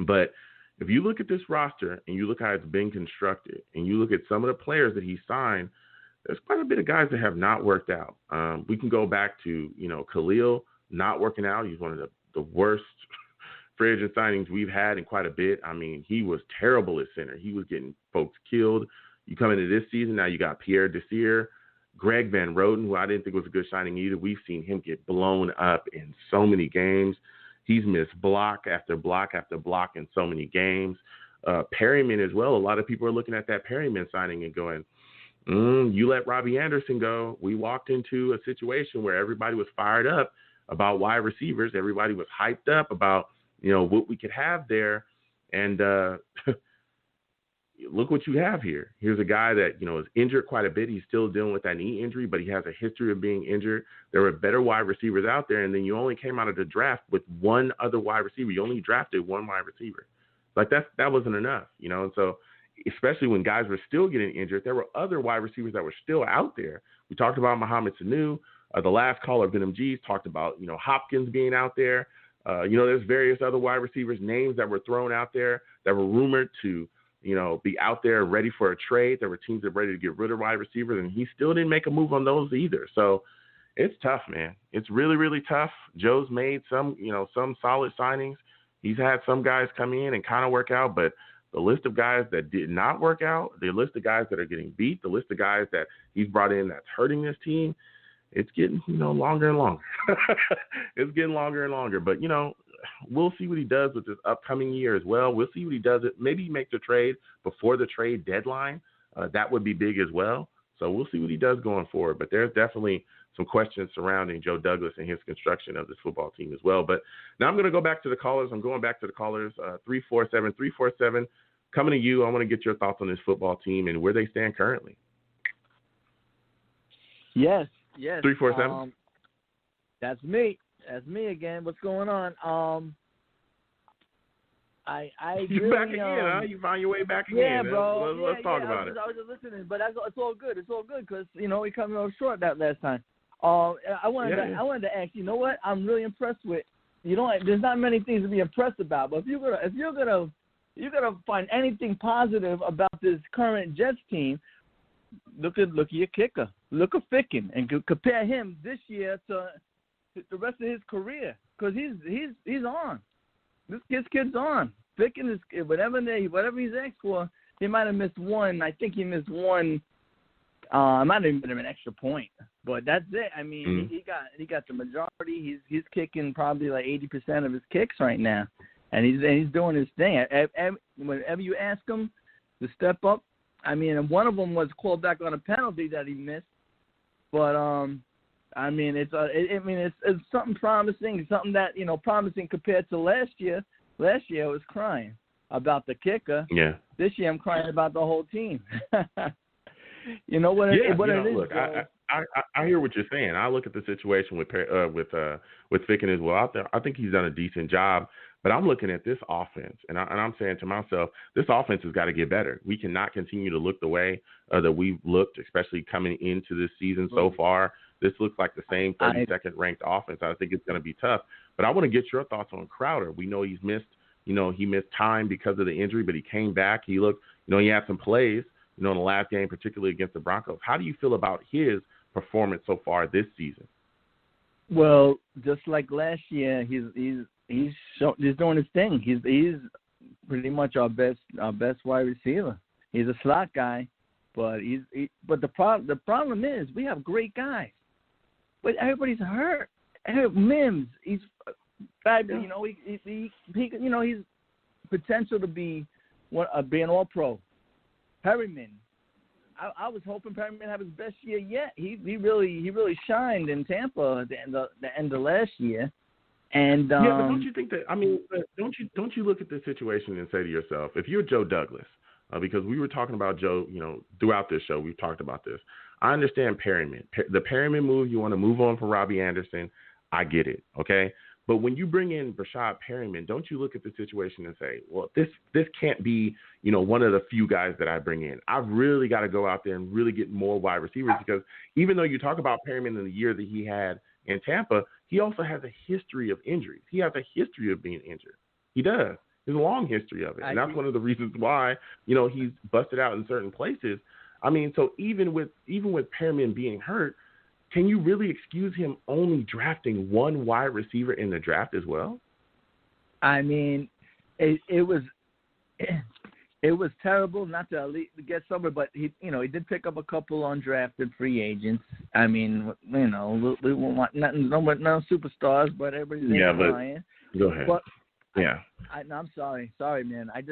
But if you look at this roster and you look how it's been constructed and you look at some of the players that he signed, there's quite a bit of guys that have not worked out. We can go back to, Khalil not working out. He's one of the worst free agent signings we've had in quite a bit. I mean, he was terrible at center. He was getting folks killed. You come into this season, now you got Pierre Desir, Greg Van Roten, who I didn't think was a good signing either. We've seen him get blown up in so many games. He's missed block after block after block in so many games. Perryman as well. A lot of people are looking at that Perryman signing and going, you let Robbie Anderson go. We walked into a situation where everybody was fired up about wide receivers. Everybody was hyped up about, what we could have there. And look what you have here. Here's a guy that, is injured quite a bit. He's still dealing with that knee injury, but he has a history of being injured. There were better wide receivers out there, and then you only came out of the draft with one other wide receiver. You only drafted one wide receiver. Like that wasn't enough, and so especially when guys were still getting injured, there were other wide receivers that were still out there. We talked about Mohamed Sanu. The last caller, Venom G's, talked about, Hopkins being out there. There's various other wide receivers, names that were thrown out there that were rumored to, be out there ready for a trade. There were teams that were ready to get rid of wide receivers, and he still didn't make a move on those either. So it's tough, man. It's really, really tough. Joe's made some solid signings. He's had some guys come in and kind of work out, but the list of guys that did not work out, the list of guys that are getting beat, the list of guys that he's brought in that's hurting this team, it's getting, longer and longer. It's getting longer and longer. But, we'll see what he does with this upcoming year as well. We'll see what he does. Maybe he makes a trade before the trade deadline. That would be big as well. So we'll see what he does going forward. But there's definitely some questions surrounding Joe Douglas and his construction of this football team as well. But now I'm going to go back to the callers. I'm going back to the callers, 347. Coming to you, I want to get your thoughts on this football team and where they stand currently. Yes. 347. That's me. That's me again. What's going on? I you really, back again, huh? You found your way back again. Yeah, bro. Let's talk about it. I was just listening, but it's all good. It's all good because we come up short that last time. I wanted to ask. You know what? I'm really impressed with. There's not many things to be impressed about, but if you're gonna find anything positive about this current Jets team, look at your kicker. Look at Ficken and compare him this year to the rest of his career because he's on. This kid's on. Ficken is whatever he's asked for. He might have missed one. I think he missed one. It might have even been an extra point, but that's it. I mean, he got the majority. He's kicking probably like 80% of his kicks right now, and he's doing his thing. Whenever you ask him to step up, I mean, and one of them was called back on a penalty that he missed, but I mean, it's something promising, something that promising compared to last year. Last year I was crying about the kicker. Yeah. This year I'm crying about the whole team. You know what? Yeah, What it is. look, I hear what you're saying. I look at the situation with Ficken as well. I think he's done a decent job. But I'm looking at this offense, and I'm saying to myself, this offense has got to get better. We cannot continue to look the way that we've looked, especially coming into this season so far. This looks like the same 32nd ranked offense. I think it's going to be tough. But I want to get your thoughts on Crowder. We know he missed time because of the injury, but he came back. He looked, he had some plays, in the last game, particularly against the Broncos. How do you feel about his performance so far this season? Well, just like last year, he's doing his thing. He's pretty much our best wide receiver. He's a slot guy, but the problem is we have great guys, but everybody's hurt. Mims, he's fabulous. He's potential to be an All-Pro. Perryman, I was hoping Perryman have his best year yet. He really shined in Tampa at the end of last year. And but don't you think that? I mean, don't you look at this situation and say to yourself, if you're Joe Douglas, because we were talking about Joe, throughout this show, we've talked about this. I understand Perryman, the Perryman move. You want to move on from Robbie Anderson. I get it, okay. But when you bring in Brashad Perryman, don't you look at the situation and say, well, this can't be, one of the few guys that I bring in. I've really got to go out there and really get more wide receivers, because even though you talk about Perryman in the year that he had in Tampa, he also has a history of injuries. He has a history of being injured. He does. There's a long history of it. And that's one of the reasons why, he's busted out in certain places. I mean, so even with Perryman being hurt, can you really excuse him only drafting one wide receiver in the draft as well? I mean, it was terrible not to get somebody, but he did pick up a couple undrafted free agents. I mean, we want no superstars, but everybody's trying. Go ahead. But yeah. I'm sorry, man. I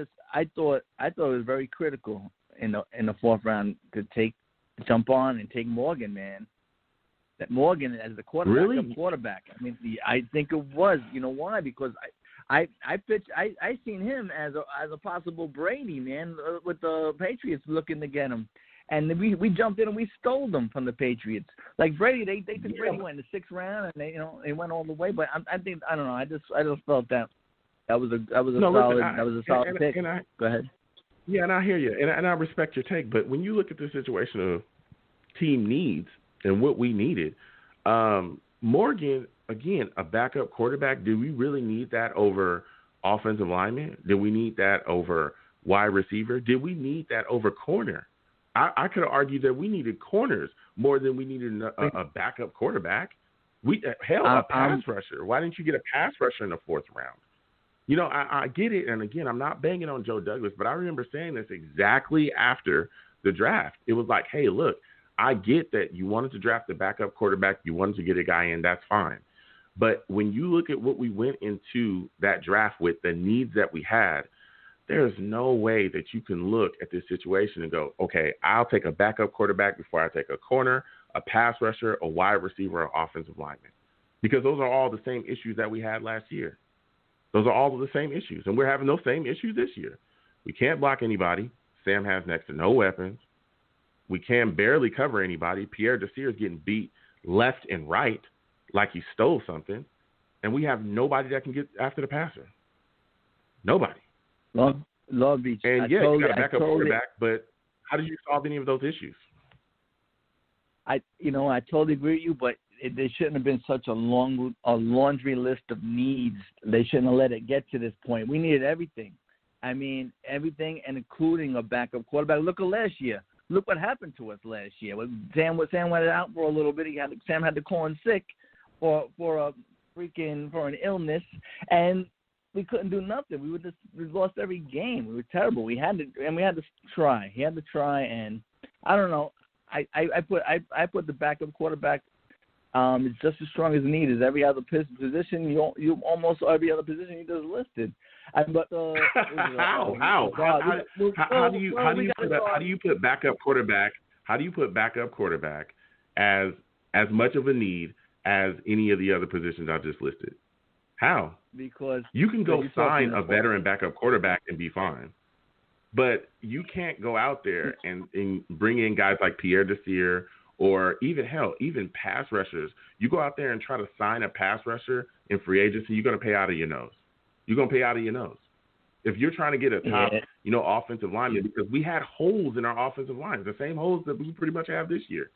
thought it was very critical in the fourth round to jump on and take Morgan, man. That Morgan as the quarterback. Really? Quarterback. I mean, I think it was. You know why? Because I seen him as a possible Brady, man, with the Patriots looking to get him, and we jumped in and we stole them from the Patriots. Like Brady, they took Brady went in the 6th round, and they went all the way. But I think I don't know. I just felt that was a solid pick. Go ahead. Yeah, and I hear you, and I respect your take. But when you look at the situation of team needs and what we needed, Morgan, again, a backup quarterback, do we really need that over offensive lineman? Did we need that over wide receiver? Did we need that over corner? I could argue that we needed corners more than we needed a backup quarterback. A pass rusher. Why didn't you get a pass rusher in the 4th round? I get it, and again, I'm not banging on Joe Douglas, but I remember saying this exactly after the draft. It was like, hey, look, I get that you wanted to draft the backup quarterback. You wanted to get a guy in. That's fine. But when you look at what we went into that draft with, the needs that we had, there's no way that you can look at this situation and go, okay, I'll take a backup quarterback before I take a corner, a pass rusher, a wide receiver, or offensive lineman. Because those are all the same issues that we had last year. Those are all the same issues. And we're having those same issues this year. We can't block anybody. Sam has next to no weapons. We can barely cover anybody. Pierre Desir is getting beat left and right like he stole something. And we have nobody that can get after the passer. Nobody. Long Beach. And you got a backup quarterback, but how do you solve any of those issues? I totally agree with you, but there shouldn't have been such a laundry list of needs. They shouldn't have let it get to this point. We needed everything. I mean, everything, and including a backup quarterback. Look at last year. Look what happened to us last year. Sam went out for a little bit. Sam had to call in sick for an illness, and we couldn't do nothing. We lost every game. We were terrible. We had to try. He had to try, and I don't know. I put the backup quarterback. It's just as strong as need as every other position. You almost every other position you just listed. How do you put backup quarterback? How do you put backup quarterback as much of a need as any of the other positions I just listed? How? Because you can go sign a veteran backup quarterback and be fine. But you can't go out there and bring in guys like Pierre Desir or even pass rushers. You go out there and try to sign a pass rusher in free agency, you're going to pay out of your nose. You're going to pay out of your nose. If you're trying to get a top, offensive lineman, because we had holes in our offensive lines, the same holes that we pretty much have this year.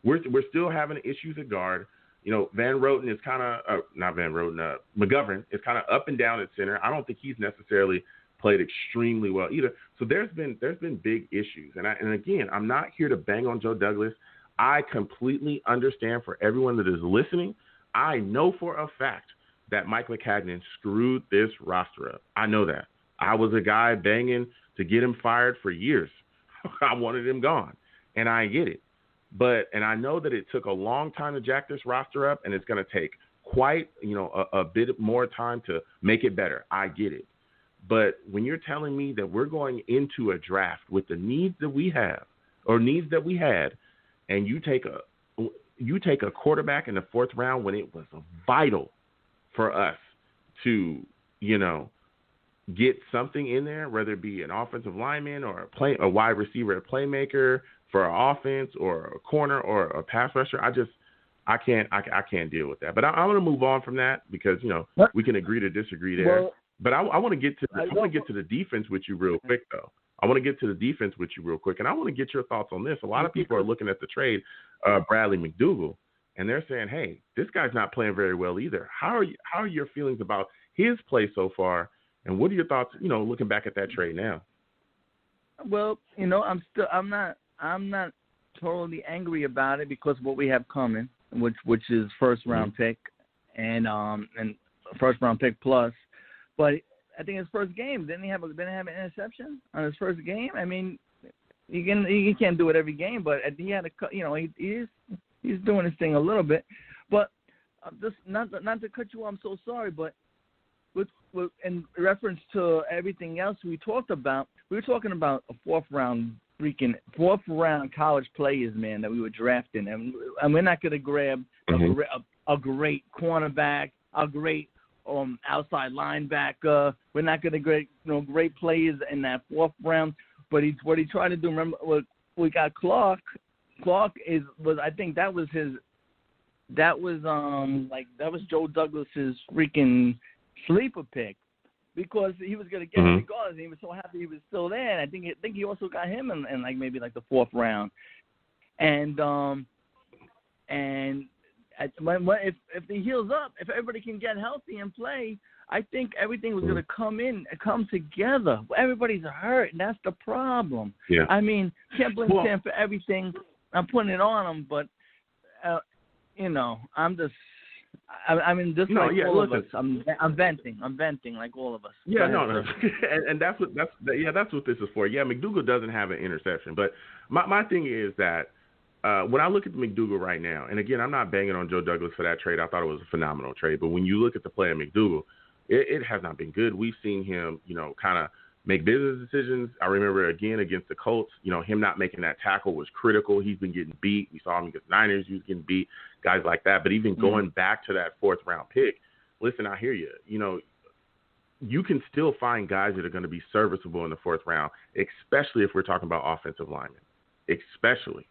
We're still having issues at guard. Van Roten is kind of McGovern is kind of up and down at center. I don't think he's necessarily played extremely well either. So there's been big issues. And again, I'm not here to bang on Joe Douglas. I completely understand for everyone that is listening. I know for a fact that Mike Maccagnan screwed this roster up. I know that. I was a guy banging to get him fired for years. I wanted him gone, and I get it. And I know that it took a long time to jack this roster up, and it's going to take quite, a bit more time to make it better. I get it. But when you're telling me that we're going into a draft with the needs that we have or needs that we had, and you take a quarterback in the fourth round when it was vital for us to, get something in there, whether it be an offensive lineman or a wide receiver, a playmaker for our offense or a corner or a pass rusher, I can't deal with that. But I'm going to move on from that because, we can agree to disagree there. Well, but I want to get to the defense with you real quick, though. I want to get to the defense with you real quick, and I want to get your thoughts on this. A lot of people are looking at the trade, Bradley McDougall, and they're saying, "Hey, this guy's not playing very well either." How are your feelings about his play so far, and what are your thoughts? Looking back at that trade now. Well, I'm not totally angry about it because what we have coming, which is first round pick and first round pick plus, but I think his first game didn't have an interception on his first game. I mean, you can't do it every game, but he had he's doing his thing a little bit. But just not to cut you off, I'm so sorry, but with in reference to everything else we talked about, we were talking about a fourth round college players, man, that we were drafting, and we're not going to grab a great cornerback, a great outside linebacker. We're not going to grab great players in that fourth round. But what he tried to do. Remember, we got Clark. Clark I think that was Joe Douglas's freaking sleeper pick because he was going to get him regardless. And he was so happy he was still there. And I think he also got him in maybe the fourth round. And if he heals up, if everybody can get healthy and play, I think everything was going to come together. Everybody's hurt, and that's the problem. Yeah. I mean, can't blame Sam for everything. I'm putting it on him, but I'm just. All of us. I'm venting like all of us. Yeah, no, and that's what this is for. Yeah, McDougall doesn't have an interception, but my thing is that when I look at McDougall right now, and again, I'm not banging on Joe Douglas for that trade. I thought it was a phenomenal trade, but when you look at the play of McDougall, it has not been good. We've seen him, kind of make business decisions. I remember again against the Colts, him not making that tackle was critical. He's been getting beat. We saw him against Niners. He was getting beat, guys like that. But even going back to that fourth round pick, listen, I hear you. You can still find guys that are going to be serviceable in the fourth round, especially if we're talking about offensive linemen, especially.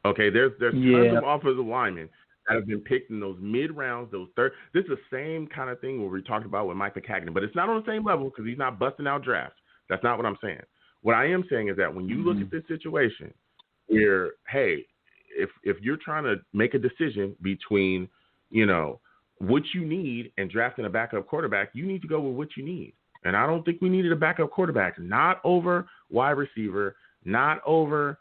Okay, there's tons of offensive linemen that have been picked in those mid-rounds, those third. This is the same kind of thing where we talked about with Mike Maccagnan, but it's not on the same level because he's not busting out drafts. That's not what I'm saying. What I am saying is that when you look at this situation where, hey, if you're trying to make a decision between, what you need and drafting a backup quarterback, you need to go with what you need. And I don't think we needed a backup quarterback, not over wide receiver, not over,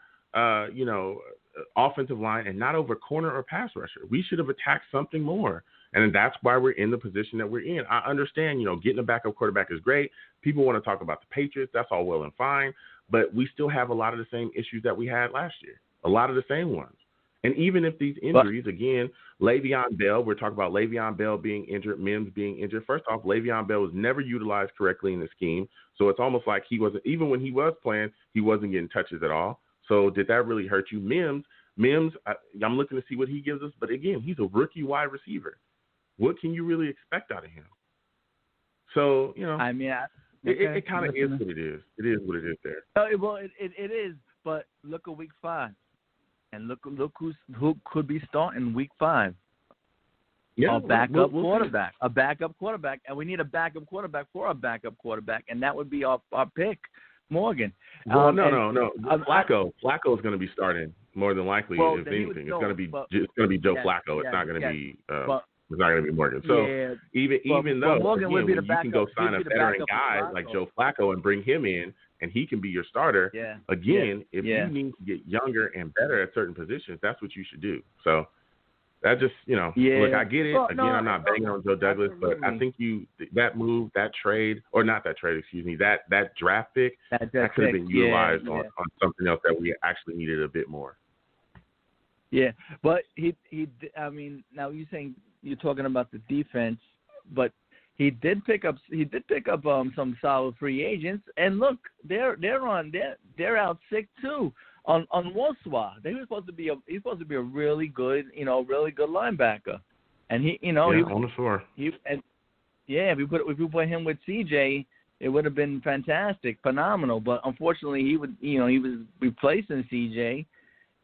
offensive line, and not over corner or pass rusher. We should have attacked something more. And that's why we're in the position that we're in. I understand, getting a backup quarterback is great. People want to talk about the Patriots. That's all well and fine. But we still have a lot of the same issues that we had last year, a lot of the same ones. And even if these injuries, again, Le'Veon Bell, we're talking about Le'Veon Bell being injured, Mims being injured. First off, Le'Veon Bell was never utilized correctly in the scheme. So it's almost like he wasn't, even when he was playing, he wasn't getting touches at all. So did that really hurt you? Mims, I'm looking to see what he gives us. But again, he's a rookie wide receiver. What can you really expect out of him? So, It kind of is what it is. It is what it is there. Well, it is. But look at Week 5, and look who could be starting Week 5. Yeah, a backup quarterback, and we need a backup quarterback for a backup quarterback, and that would be our pick, Morgan. Well, no. Flacco is going to be starting more than likely. If anything, it's going to be Joe Flacco. It's not going to be. It's not going to be Morgan. So even though Morgan would be the backup, you can go sign a veteran guy like Joe Flacco and bring him in, and he can be your starter. If you need to get younger and better at certain positions, that's what you should do. So that just, look, I get it. Well, I'm not banging on Joe Douglas, but I think that move, that trade, or not that trade, excuse me, that draft pick, that could have been utilized on something else that we actually needed a bit more. Yeah, but now you're talking about the defense, but he did pick up some solid free agents, and look, they're out sick too on Wolfswar. He's supposed to be a really good linebacker, and he on the floor. If we put him with CJ, it would have been fantastic, phenomenal. But unfortunately, he was replacing CJ,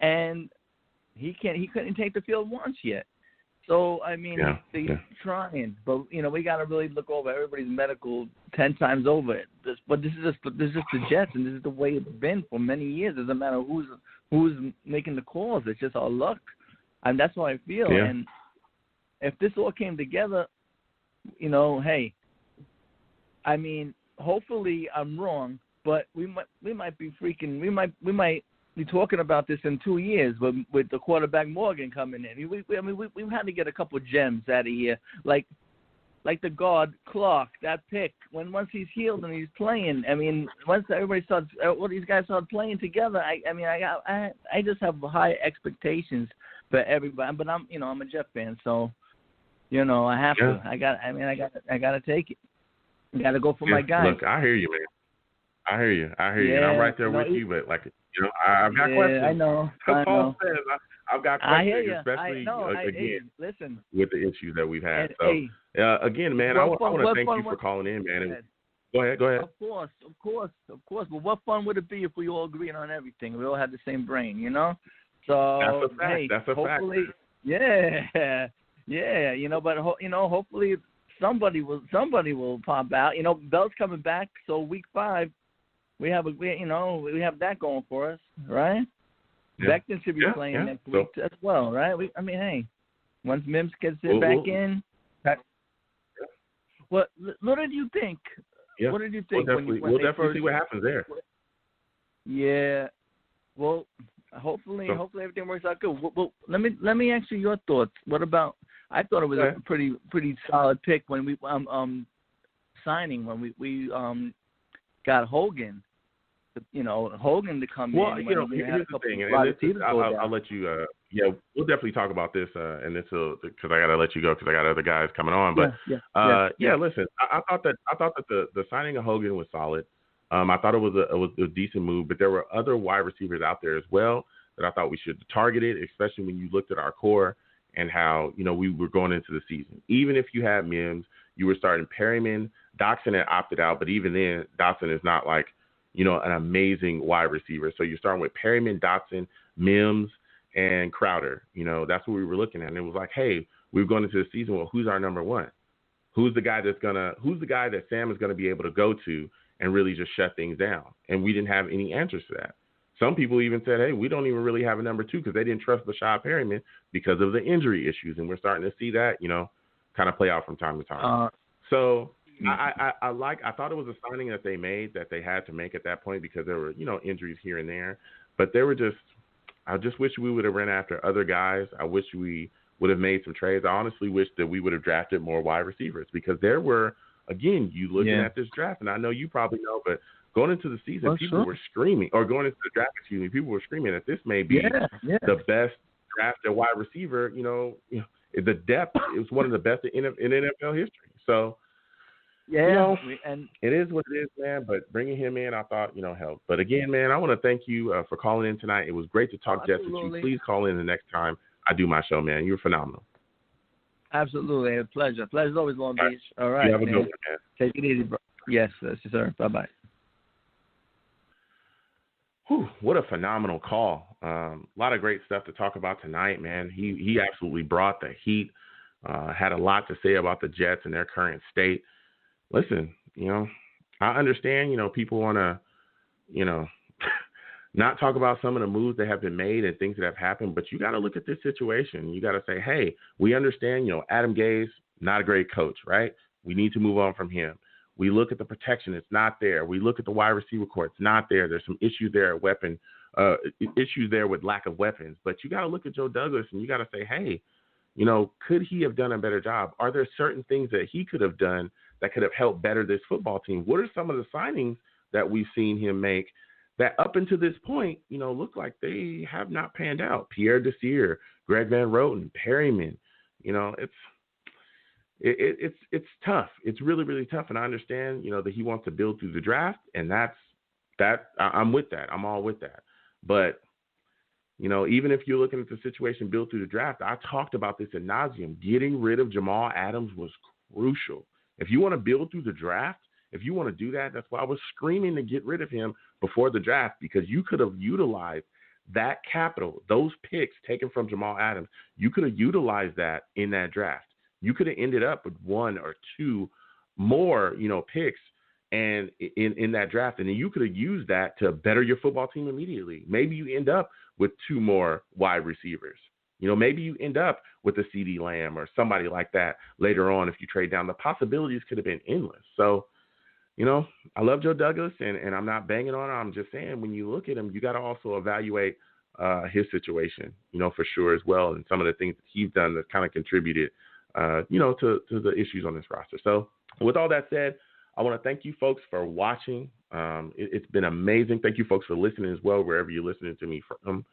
and he couldn't take the field once yet. So, he's trying, but, we got to really look over everybody's medical 10 times over. But this is just the Jets, and this is the way it's been for many years. It doesn't matter who's making the calls. It's just our luck. And that's how I feel. Yeah. And if this all came together, hey, hopefully I'm wrong, but we might be talking about this in 2 years with the quarterback Morgan coming in. We've had to get a couple gems out of here, like the guard Clark, that pick. Once he's healed and he's playing, once everybody starts, all these guys start playing together, I just have high expectations for everybody. But I'm a Jet fan, so I have to. I got to take it. I got to go for my guy. Look, I hear you, man. I hear you. And I'm right there with you, but I've got questions. I know. Paul says I've got questions, I hear you. especially again listen, with the issues that we've had. Again, man, I want to thank you for calling in, man. Go ahead. Of course. But what fun would it be if we all agreed on everything? We all had the same brain, So that's a fact. That's a hopefully, fact. Yeah. But hopefully somebody will pop out. Bell's coming back, so Week 5. We have that going for us, right? Yeah. Becton should be playing next week as well, right? Once Mims gets back in. What did you think? Yeah. What did you think? We'll definitely see what happens there. Yeah. Well, hopefully everything works out good. Well, let me ask you your thoughts. What about? I thought it was a pretty solid pick when we signing when we got Hogan. Hogan to come in. Well, here's the thing, and I'll let you. We'll definitely talk about this, and this because I got to let you go because I got other guys coming on. But listen, I thought that the signing of Hogan was solid. I thought it was a decent move, but there were other wide receivers out there as well that I thought we should target it, especially when you looked at our core and how we were going into the season. Even if you had Mims, you were starting Perryman. Dotson had opted out, but even then, Dotson is not like an amazing wide receiver. So you're starting with Perryman, Dotson, Mims, and Crowder. That's what we were looking at. And it was like, hey, we've gone into the season. Well, who's our number one? Who's the guy that Sam is going to be able to go to and really just shut things down? And we didn't have any answers to that. Some people even said, hey, we don't even really have a number two because they didn't trust Rashad Perryman because of the injury issues. And we're starting to see that, kind of play out from time to time. I thought it was a signing that they made that they had to make at that point because there were, injuries here and there. But I just wish we would have ran after other guys. I wish we would have made some trades. I honestly wish that we would have drafted more wide receivers because there were, again, you looking at this draft, and I know you probably know, but going into the season, people were screaming, or going into the draft, people were screaming that this may be the best drafted wide receiver. The depth, it was one of the best in NFL history. So, and it is what it is, man. But bringing him in, I thought, helped. But again, man, I want to thank you for calling in tonight. It was great to talk Jets with you. Please call in the next time I do my show, man. You're phenomenal. Absolutely, a pleasure. Pleasure's always Long Beach. All right, you have a good one, man. Take it easy, bro. Yes, sir. Bye-bye. Whew, what a phenomenal call. A lot of great stuff to talk about tonight, man. He absolutely brought the heat, had a lot to say about the Jets and their current state. Listen, I understand, people want to, not talk about some of the moves that have been made and things that have happened, but you got to look at this situation. You got to say, hey, we understand, Adam Gase, not a great coach, right? We need to move on from him. We look at the protection, it's not there. We look at the wide receiver core, it's not there. There's some issues there at issues there with lack of weapons. But you got to look at Joe Douglas and you got to say, hey, could he have done a better job? Are there certain things that he could have done that could have helped better this football team? What are some of the signings that we've seen him make that up until this point, look like they have not panned out? Pierre Desir, Greg Van Roten, Perryman, it's tough. It's really, really tough. And I understand, that he wants to build through the draft, and I'm with that. I'm all with that. But, even if you're looking at the situation built through the draft, I talked about this ad nauseum. Getting rid of Jamal Adams was crucial. If you want to build through the draft, if you want to do that, that's why I was screaming to get rid of him before the draft, because you could have utilized that capital, those picks taken from Jamal Adams. You could have utilized that in that draft. You could have ended up with one or two more, picks and in that draft. And then you could have used that to better your football team immediately. Maybe you end up with two more wide receivers. Maybe you end up with a CeeDee Lamb or somebody like that later on if you trade down. The possibilities could have been endless. So, I love Joe Douglas, and I'm not banging on him. I'm just saying, when you look at him, you got to also evaluate his situation, for sure as well, and some of the things that he's done that kind of contributed, to the issues on this roster. So with all that said, I want to thank you folks for watching. It's been amazing. Thank you folks for listening as well, wherever you're listening to me from.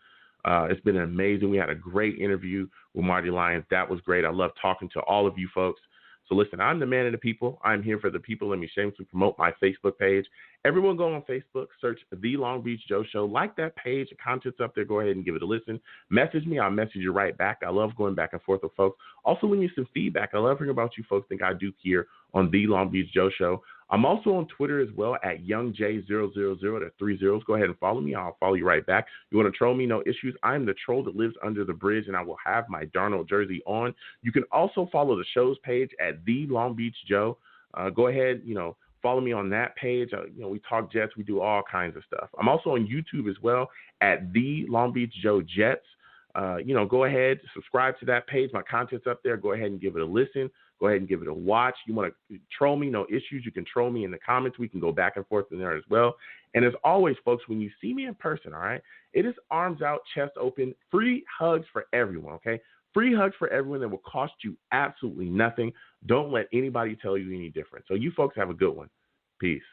It's been amazing. We had a great interview with Marty Lyons. That was great. I love talking to all of you folks. So listen, I'm the man of the people. I'm here for the people. Let me shamelessly promote my Facebook page. Everyone go on Facebook, search The Long Beach Joe Show. Like that page. The content's up there. Go ahead and give it a listen. Message me. I'll message you right back. I love going back and forth with folks. Also, leave me some feedback. I love hearing about you folks think I do here on The Long Beach Joe Show. I'm also on Twitter as well at YoungJ000. That's 3 zeros. Go ahead and follow me. I'll follow you right back. You want to troll me? No issues. I'm the troll that lives under the bridge, and I will have my Darnold jersey on. You can also follow the show's page at The Long Beach Joe. Go ahead, follow me on that page. We talk Jets. We do all kinds of stuff. I'm also on YouTube as well at The Long Beach Joe Jets. Go ahead, subscribe to that page. My content's up there. Go ahead and give it a listen. Go ahead and give it a watch. You want to troll me, no issues. You can troll me in the comments. We can go back and forth in there as well. And as always, folks, when you see me in person, all right, it is arms out, chest open, free hugs for everyone, okay? Free hugs for everyone that will cost you absolutely nothing. Don't let anybody tell you any different. So you folks have a good one. Peace.